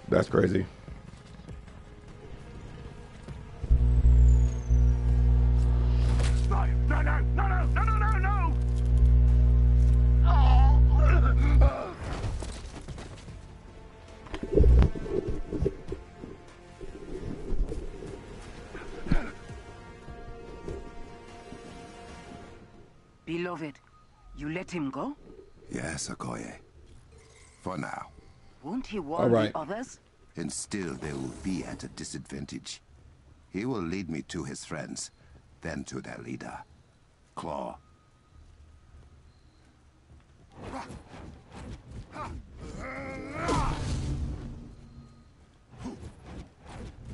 That's crazy. No, no, no, no, no, no, no, no, no! Beloved, you let him go? Yes, Okoye. For now. Won't he warn the others? And still they will be at a disadvantage. He will lead me to his friends, then to their leader, Claw.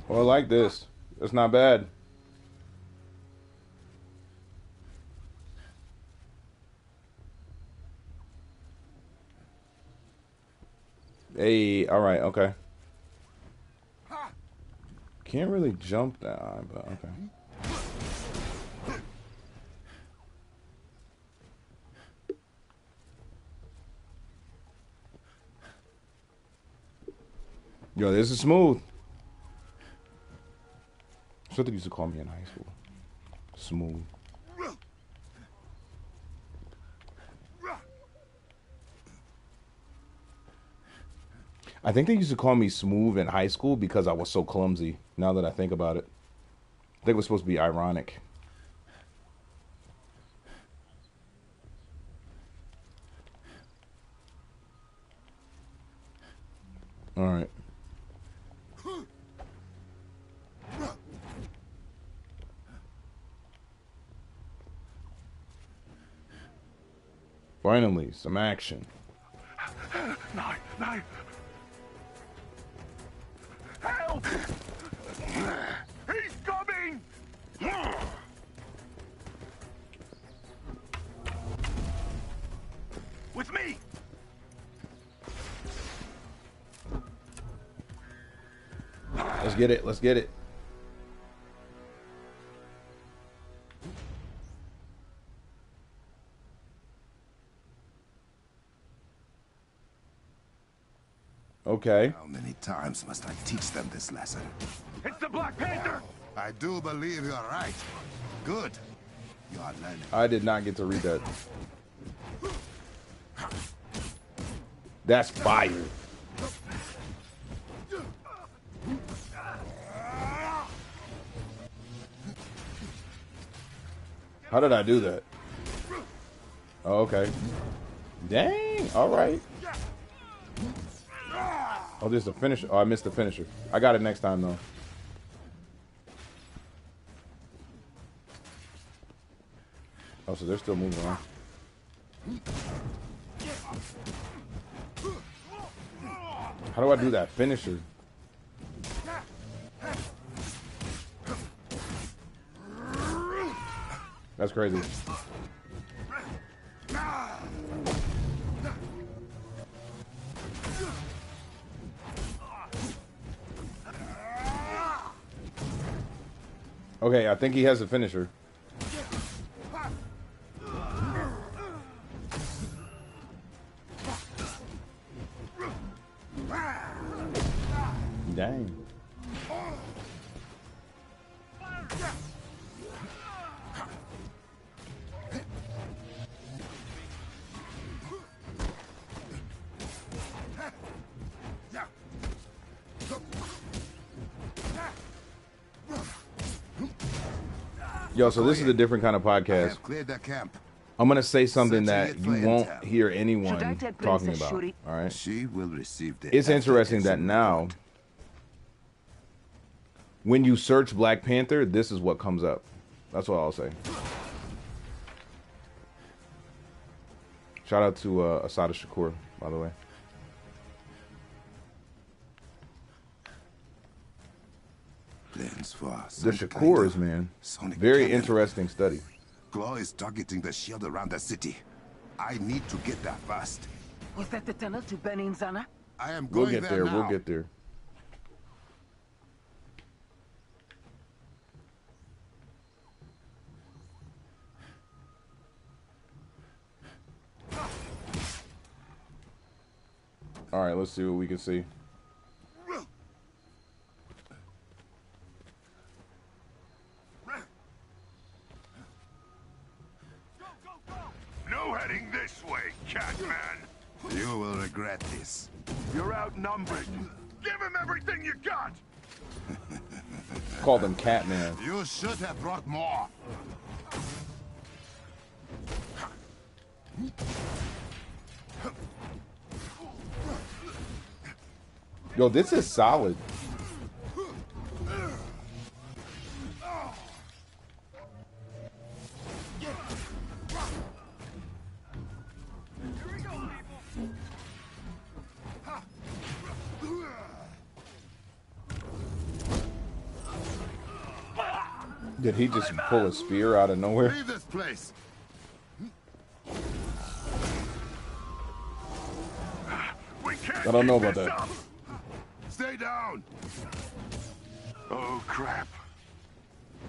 Oh, I like this. It's not bad. Hey, all right, okay. Can't really jump that high, but okay. Yo, this is smooth. That's what they used to call me in high school. Smooth. I think they used to call me smooth in high school because I was so clumsy. Now that I think about it, I think it was supposed to be ironic. All right. Finally, some action. Nine. Help! He's coming! With me! Let's get it. Let's get it. Okay. How many times must I teach them this lesson? It's the Black Panther! I do believe you're right. Good. You are learning. I did not get to read that. That's fire. How did I do that? Oh, okay. Dang. All right. Oh, there's the finisher. Oh, I missed the finisher. I got it next time, though. Oh, so they're still moving around. How do I do that finisher? That's crazy. Okay, I think he has a finisher. Dang. Yo, so this is a different kind of podcast. Cleared the camp. I'm gonna say something that you won't hear anyone talking about. All right. She will receive the It's interesting that now, when you search Black Panther, this is what comes up. That's what I'll say. Shout out to Asada Shakur, by the way. The Shakurs, man. Very interesting study. Claw is targeting the shield around the city. I need to get there fast. Was that the tunnel to Benin Zana? I am We'll going get there. now. We'll get there. All right, let's see what we can see. No heading this way, Catman! You will regret this. You're outnumbered. Give him everything you got! Called him Catman. You should have brought more. Yo, this is solid. Did he just pull a spear out of nowhere? Leave this place. I don't know about that. Stay down. Oh, crap.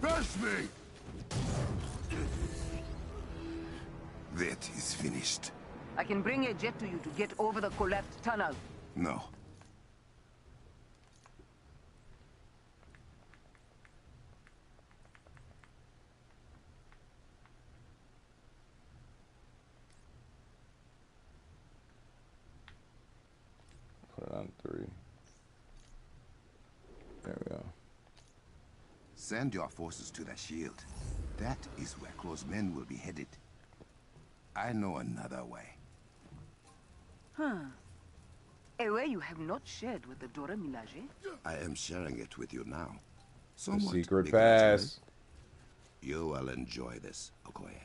Rush me. That is finished. I can bring a jet to you to get over the collapsed tunnel. No. Send your forces to the shield. That is where close men will be headed. I know another way. Huh. A way you have not shared with the Dora Milaje? I am sharing it with you now. The Somewhat secret begrudgingly. pass. You will enjoy this, Okoye.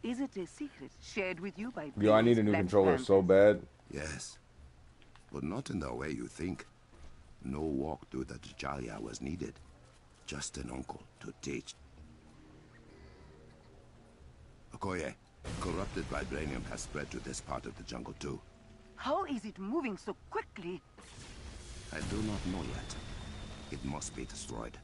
Is it a secret shared with you by Yo, I need a new controller so bad. Yes, but not in the way you think. No walk through the Jalia was needed. Just an uncle to teach. Okoye, corrupted vibranium has spread to this part of the jungle too. How is it moving so quickly? I do not know yet. It must be destroyed.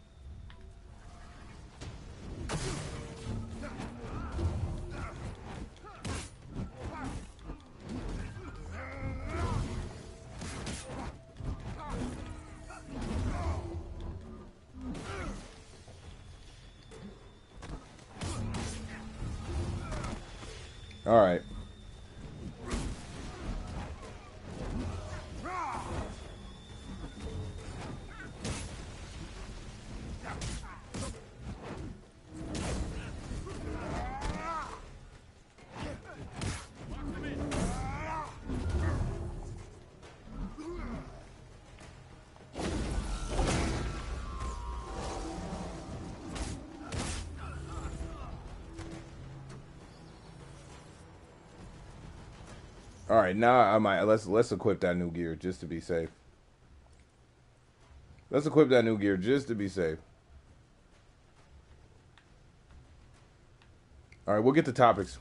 All right. All right, now I might let's equip that new gear just to be safe. Let's equip that new gear just to be safe. All right, we'll get the topics.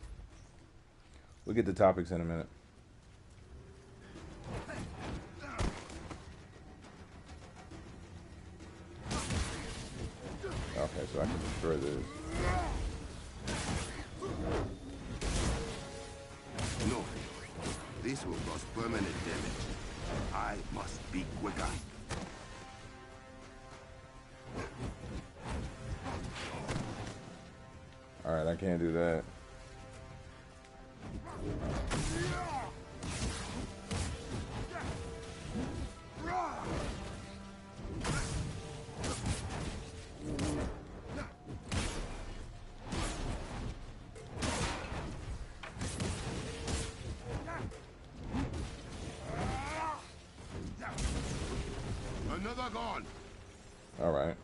We'll get the topics in a minute. Okay, so I can destroy this. No. This will cause permanent damage. I must be quicker. Alright, I can't do that. Another gone. Alright.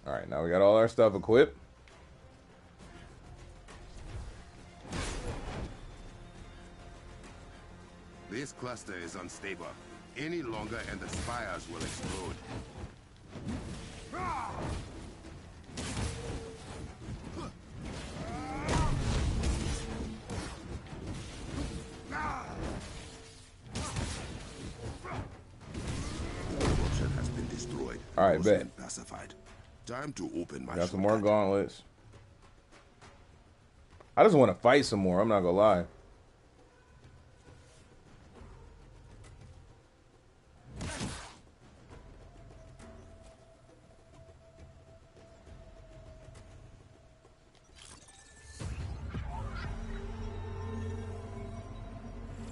Alright, now we got all our stuff equipped. This cluster is unstable. Any longer and the spires will explode. Corruption has been destroyed. All right, Most bet. men pacified. Time to open my Got some more shortcut. gauntlets. I just want to fight some more, I'm not gonna lie.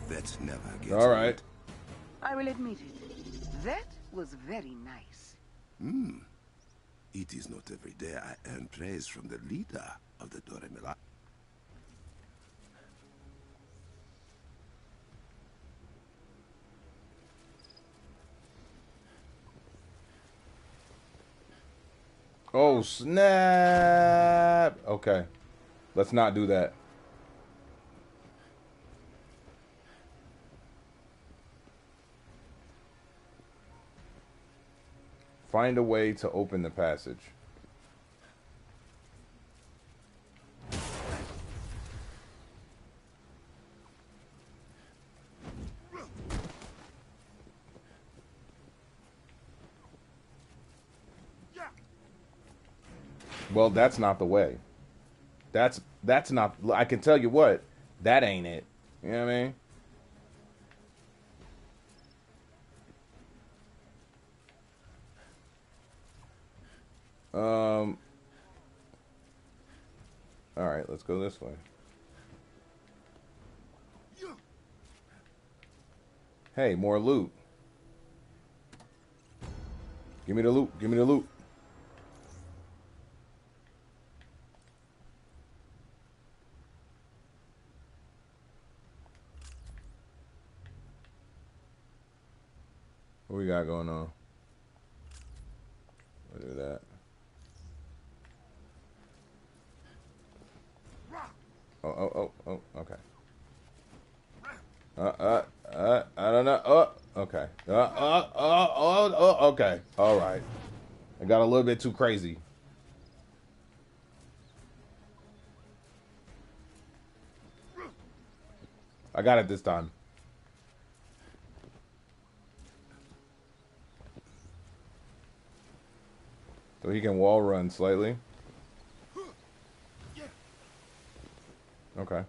That never gets All right. I will admit it. That was very nice. It is not every day I earn praise from the leader of the Doremila. Oh, snap. Okay. Let's not do that. Find a way to open the passage. Well, that's not the way. That's not. I can tell you what. That ain't it. You know what I mean? All right, let's go this way. Hey, more loot. Give me the loot. Give me the loot. What we got going on? Look at that. Oh, okay. I don't know. Okay. Okay. All right. I got a little bit too crazy. I got it this time. So he can wall run slightly. Okay.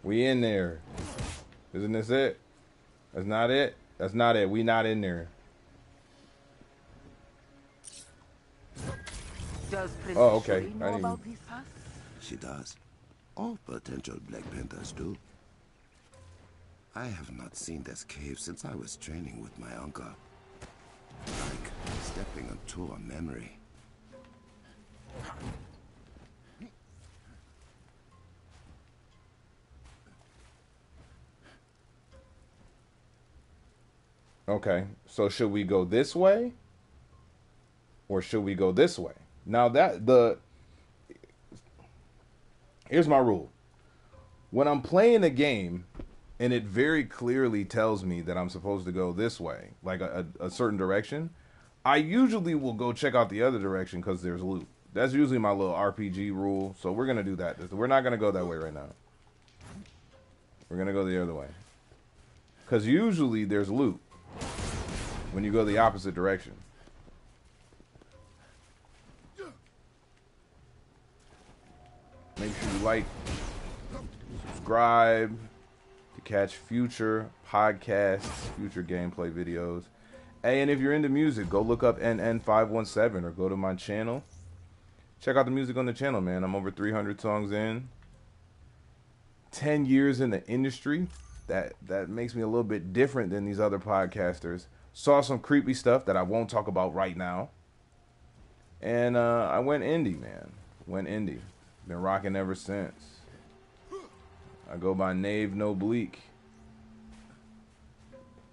We in there. Isn't this it? That's not it? That's not it. We not in there. Does Princess Oh, okay. Shuri know I didn't... about this, huh? She does. All potential Black Panthers do. I have not seen this cave since I was training with my uncle. Like stepping into a memory. Okay, so should we go this way? Or should we go this way? Now here's my rule. When I'm playing a game and it very clearly tells me that I'm supposed to go this way, like a certain direction, I usually will go check out the other direction because there's loot. That's usually my little RPG rule, so we're going to do that. We're not going to go that way right now. We're going to go the other way. Because usually there's loot when you go the opposite direction. Make sure you like, subscribe to catch future podcasts, future gameplay videos. Hey, and if you're into music, go look up NN517 or go to my channel. Check out the music on the channel, man. I'm over 300 songs in. 10 years in the industry. That makes me a little bit different than these other podcasters. Saw some creepy stuff that I won't talk about right now. And I went indie, man. Went indie. Been rocking ever since. I go by Nave Noblique.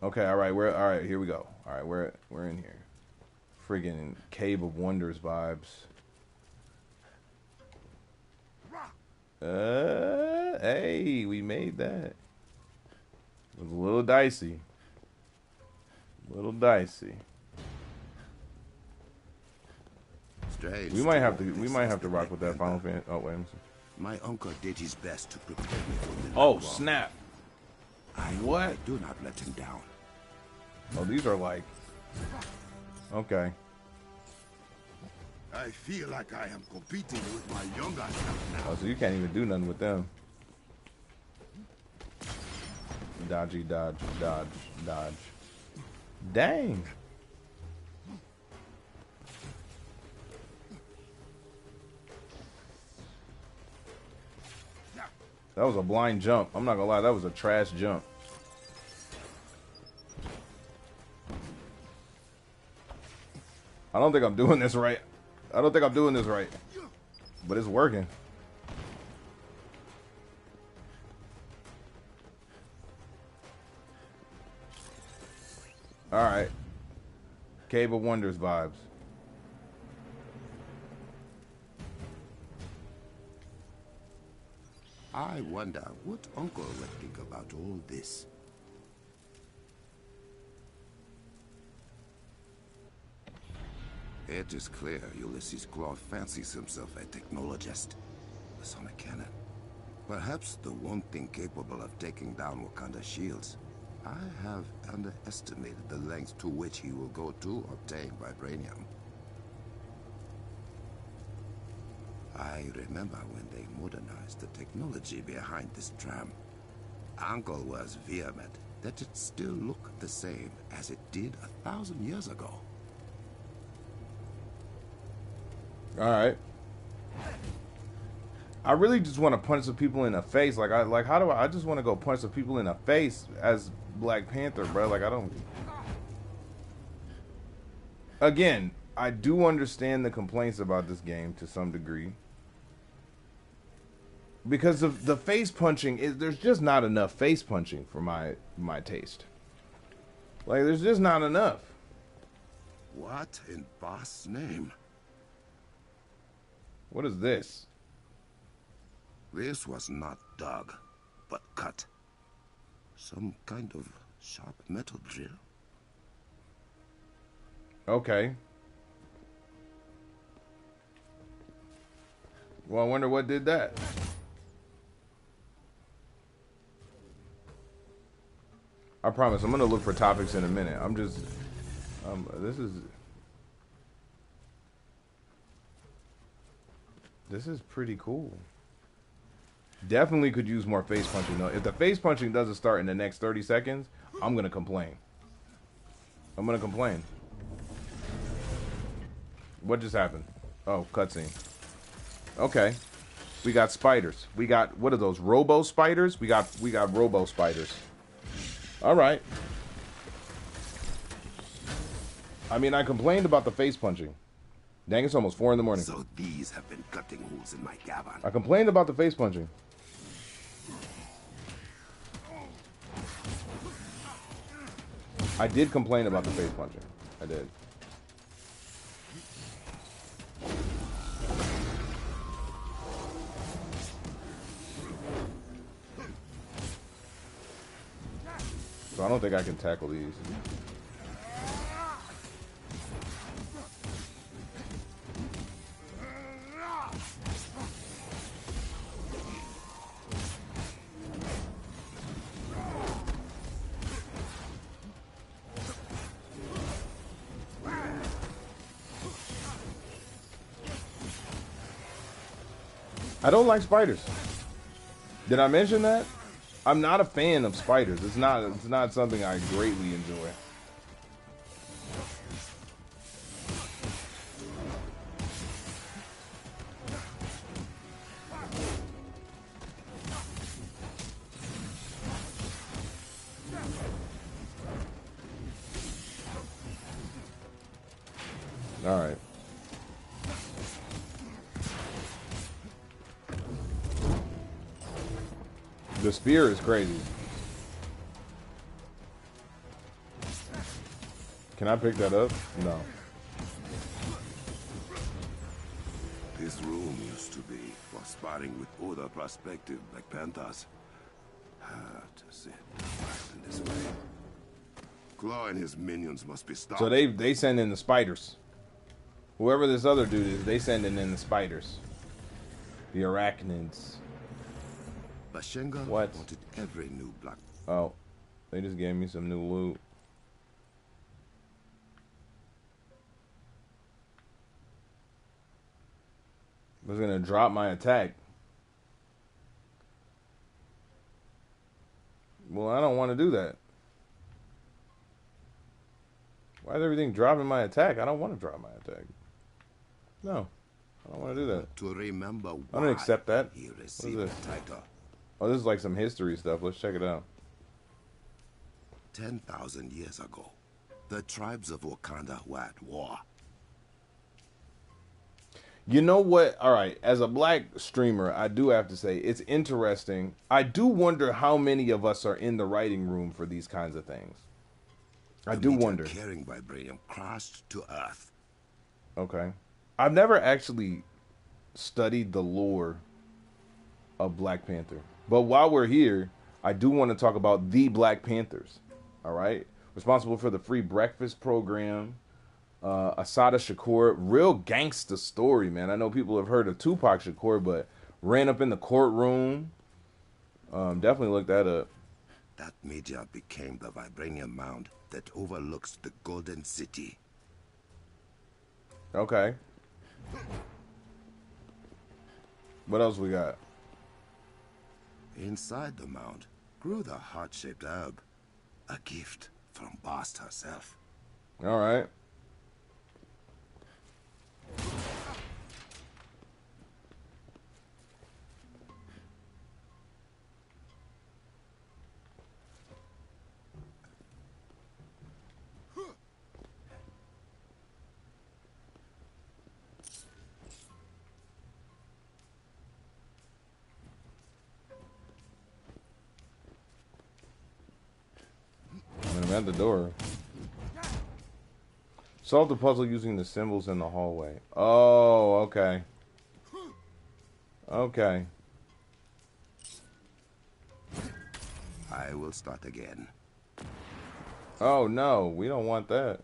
Okay, all right, here we go. All right, we're in here. Friggin' Cave of Wonders vibes. Hey, we made that. It was a little dicey. Strange. We might have to rock with that Final Fantasy. Oh, wait a minute. My uncle did his best to prepare me for the Oh, snap. What? I do not let him down. Oh, these are like... Okay. I feel like I am competing with my younger self now. Oh, so you can't even do nothing with them. Dodgy, dodge, dodge, dodge. Dang. That was a blind jump. I'm not gonna lie, that was a trash jump. I don't think I'm doing this right. But it's working. Alright. Cave of Wonders vibes. I wonder what Uncle would think about all this. It is clear Ulysses Claw fancies himself a technologist, a sonic cannon. Perhaps the one thing capable of taking down Wakanda's shields. I have underestimated the length to which he will go to obtain vibranium. I remember when they modernized the technology behind this tram. Uncle was vehement that it still looked the same as it did 1,000 years ago. All right. I really just want to punch some people in the face. I just want to go punch some people in the face as Black Panther, bro. Like, I don't. Again, I do understand the complaints about this game to some degree. Because of the face punching, there's just not enough face punching for my taste. Like, there's just not enough. What in Boss' name? What is this? This was not dug, but cut. Some kind of sharp metal drill. Okay. Well, I wonder what did that. I promise, I'm going to look for topics in a minute. I'm just... This is pretty cool. Definitely could use more face punching, though. If the face punching doesn't start in the next 30 seconds, I'm going to complain. I'm going to complain. What just happened? Oh, cutscene. Okay. We got spiders. We got, what are those, robo spiders? We got robo spiders. All right. I mean, I complained about the face punching. Dang, it's almost 4 in the morning. So these have been cutting holes in my cavern. I complained about the face punching. I did complain about the face punching. I did. So I don't think I can tackle these. I don't like spiders. Did I mention that? I'm not a fan of spiders. It's not something I greatly enjoy. All right. The spear is crazy. Can I pick that up? No. This room used to be for sparring with other prospective Black Panthers. Just in this way. Claw and his minions must be stopped. So they send in the spiders. Whoever this other dude is, they sending in the spiders. The arachnids. Bashenga What? wanted every new black. Oh, they just gave me some new loot. I was gonna drop my attack. Well, I don't want to do that. Why is everything dropping my attack? I don't want to drop my attack. No, I don't want to do that. To remember I don't accept that. He What is received this? the title. Oh, this is like some history stuff. Let's check it out. 10,000 years ago, the tribes of Wakanda were at war. You know what? All right, as a black streamer, I do have to say it's interesting. I do wonder how many of us are in the writing room for these kinds of things. I The do meteor wonder. carrying vibranium crashed to Earth. Okay. I've never actually studied the lore of Black Panther. But while we're here, I do want to talk about the Black Panthers. All right? Responsible for the free breakfast program. Asada Shakur. Real gangsta story, man. I know people have heard of Tupac Shakur, but ran up in the courtroom. Definitely look that up. That meteor became the vibranium mound that overlooks the Golden City. Okay. What else we got? Inside the mound grew the heart-shaped herb, a gift from Bast herself. All right. I'm at the door. Solve the puzzle using the symbols in the hallway. Oh, okay. Okay. I will start again. Oh, no. We don't want that.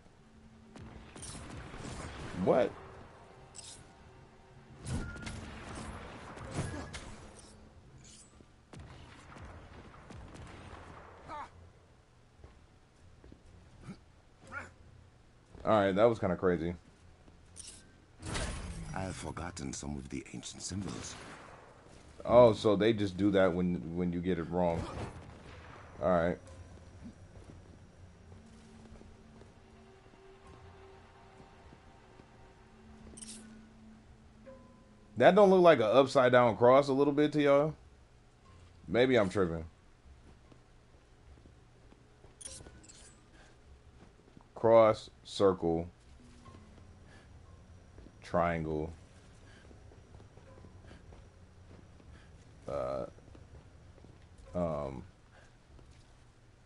What? Alright, that was kind of crazy. I have forgotten some of the ancient symbols. Oh, so they just do that when you get it wrong. Alright. That don't look like an upside down cross a little bit to y'all? Maybe I'm tripping. Cross, circle, triangle,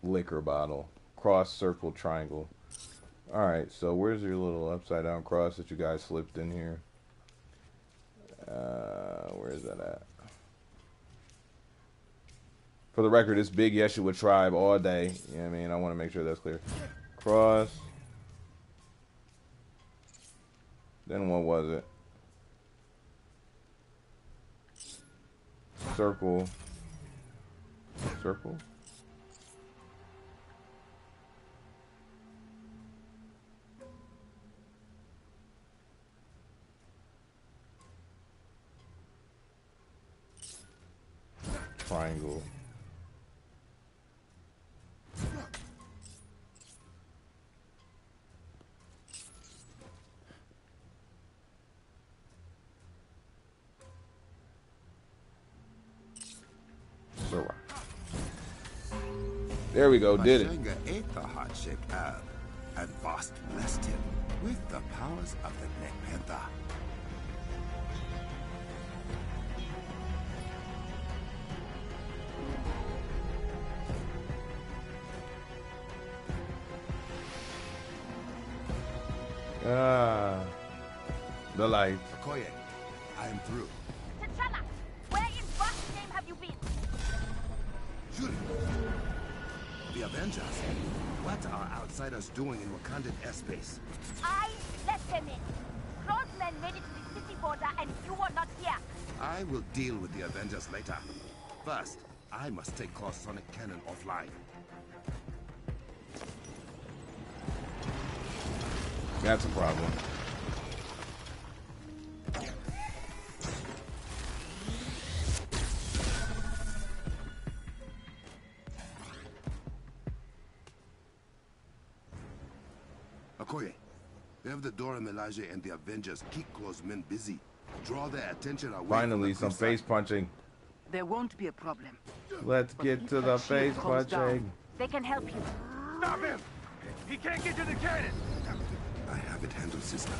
liquor bottle, cross, circle, triangle. All right, so where's your little upside down cross that you guys slipped in here? Where is that at? For the record, it's Big Yeshua Tribe all day. You know what I mean? I want to make sure that's clear. Cross. Then what was it? Circle. Circle? Triangle. So, there we go, did it. Mashenga ate the heart-shaped herb, and Bast blessed him with the powers of the Black Panther. Ah, the light. Okoye, I am through. T'Challa, where in Bast's name have you been? Shoot it. The Avengers. What are outsiders doing in Wakandan airspace? I let them in. Crossmen made it to the city border and you were not here. I will deal with the Avengers later. First, I must take Core Sonic Cannon offline. That's a problem. Okoye, have the Dora Milaje and the Avengers keep close men busy. Draw their attention away. Finally, some face punching. There won't be a problem. Let's get to the face punching. They can help you. Stop him! He can't get to the cannon! I have it handled, sister.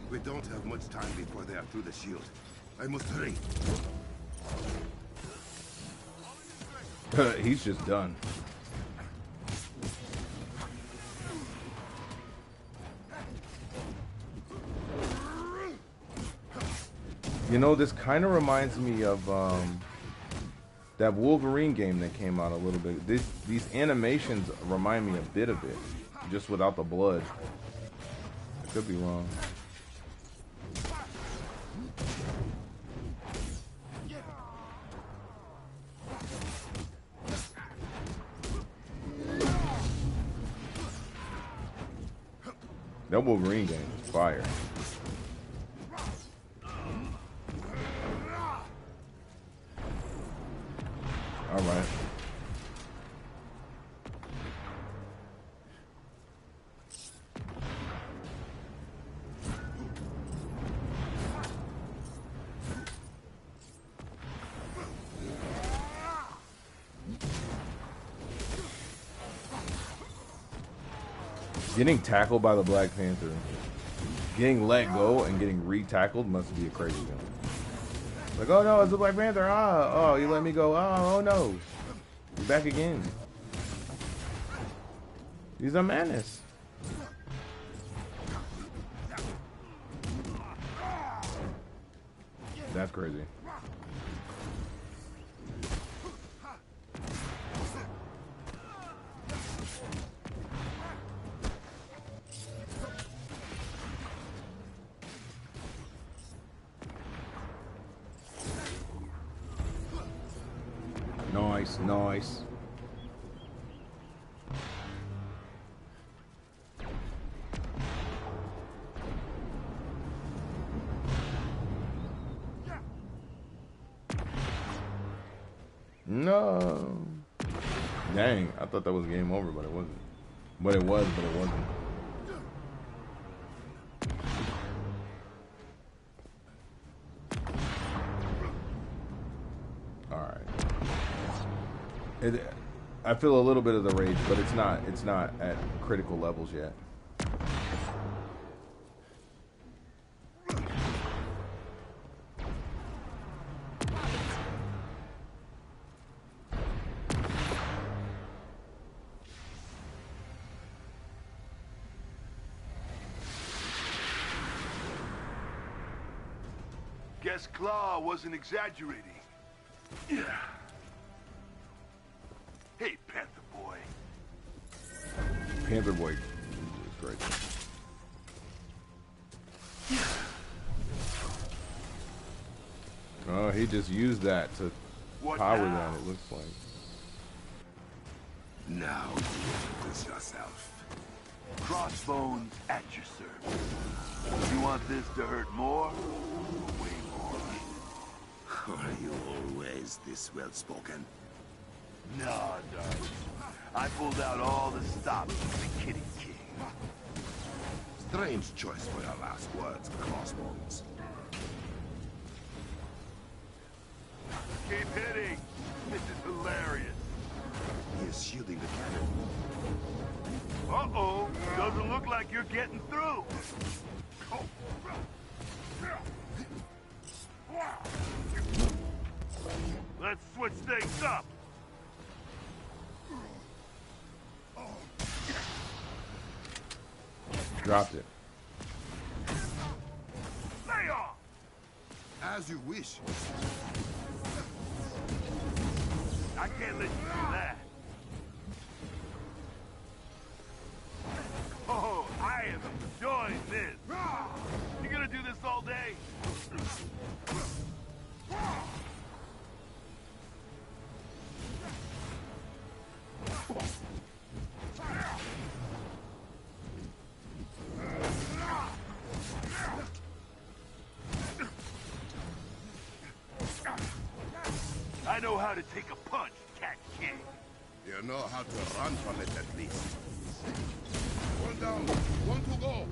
We don't have much time before they are through the shield. I must hurry. He's just done. You know, this kind of reminds me of that Wolverine game that came out a little bit. These animations remind me a bit of it, just without the blood. I could be wrong. That Wolverine game is fire. All right. Getting tackled by the Black Panther, getting let go and getting re-tackled must be a crazy feeling. Like, oh no, it's the Black Panther. Oh, you let me go. Oh no, you're back again. He's a menace. That's crazy. Nice, nice. No. Dang, I thought that was game over, but it wasn't. But it was, but it wasn't. I feel a little bit of the rage, but it's not at critical levels yet. Guess Claw wasn't exaggerating. Yeah. Hey, Panther Boy. Panther Boy is great. Oh, he just used that to power that, it looks like. Now you introduce yourself. Crossbones at your service. You want this to hurt more? Way more. Are you always this well-spoken? Nah, darling. I pulled out all the stops from the Kitty King. Strange choice for your last words, Crossbones. Keep hitting. This is hilarious. He is shielding the cannon. Uh-oh. Doesn't look like you're getting through. Let's switch things up. Dropped it. Lay off. As you wish. I can't let you do that. Oh, I am enjoying this. You gonna do this all day? I know how to take a punch, Cat King. You know how to run from it at least. One down, one to go.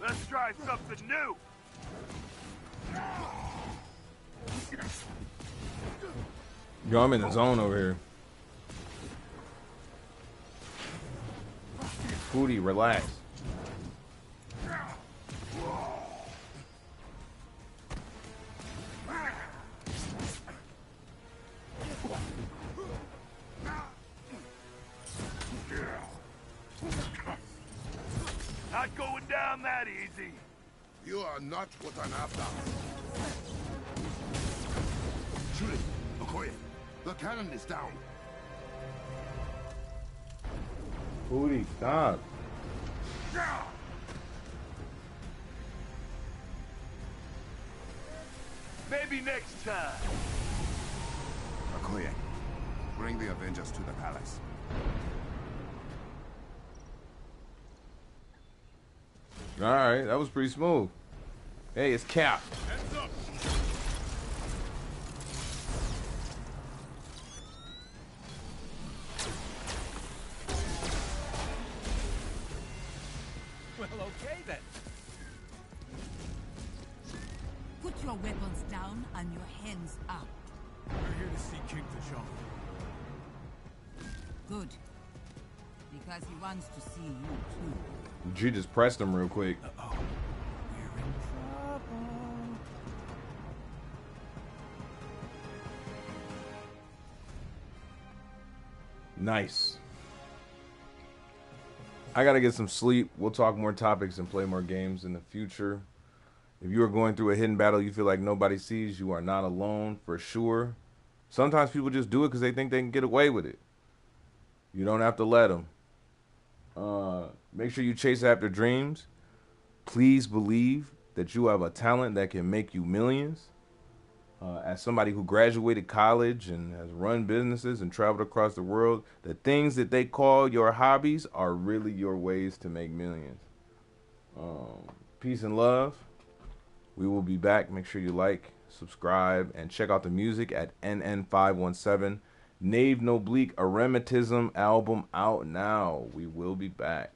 Let's try something new. Yo, I'm in the zone over here. Foodie, relax. Not going down that easy. You are not what I'm after. Shoot it, Okoye. The cannon is down. Foodie, stop. Maybe next time. Okoye, bring the Avengers to the palace. Alright, that was pretty smooth. Hey, it's Cap. Heads up! Well, okay then. Put your weapons down and your hands up. We're here to see King T'Challa. Good. Because he wants to see you too. She just pressed him real quick. Uh-oh. We're in trouble. Nice. I gotta get some sleep. We'll talk more topics and play more games in the future. If you are going through a hidden battle you feel like nobody sees, you are not alone, for sure. Sometimes people just do it because they think they can get away with it. You don't have to let them. Make sure you chase after dreams. Please believe that you have a talent that can make you millions. As somebody who graduated college and has run businesses and traveled across the world, the things that they call your hobbies are really your ways to make millions. Peace and love. We will be back. Make sure you like, subscribe, and check out the music at NN517. Nave Noblique Eremitism album out now. We will be back.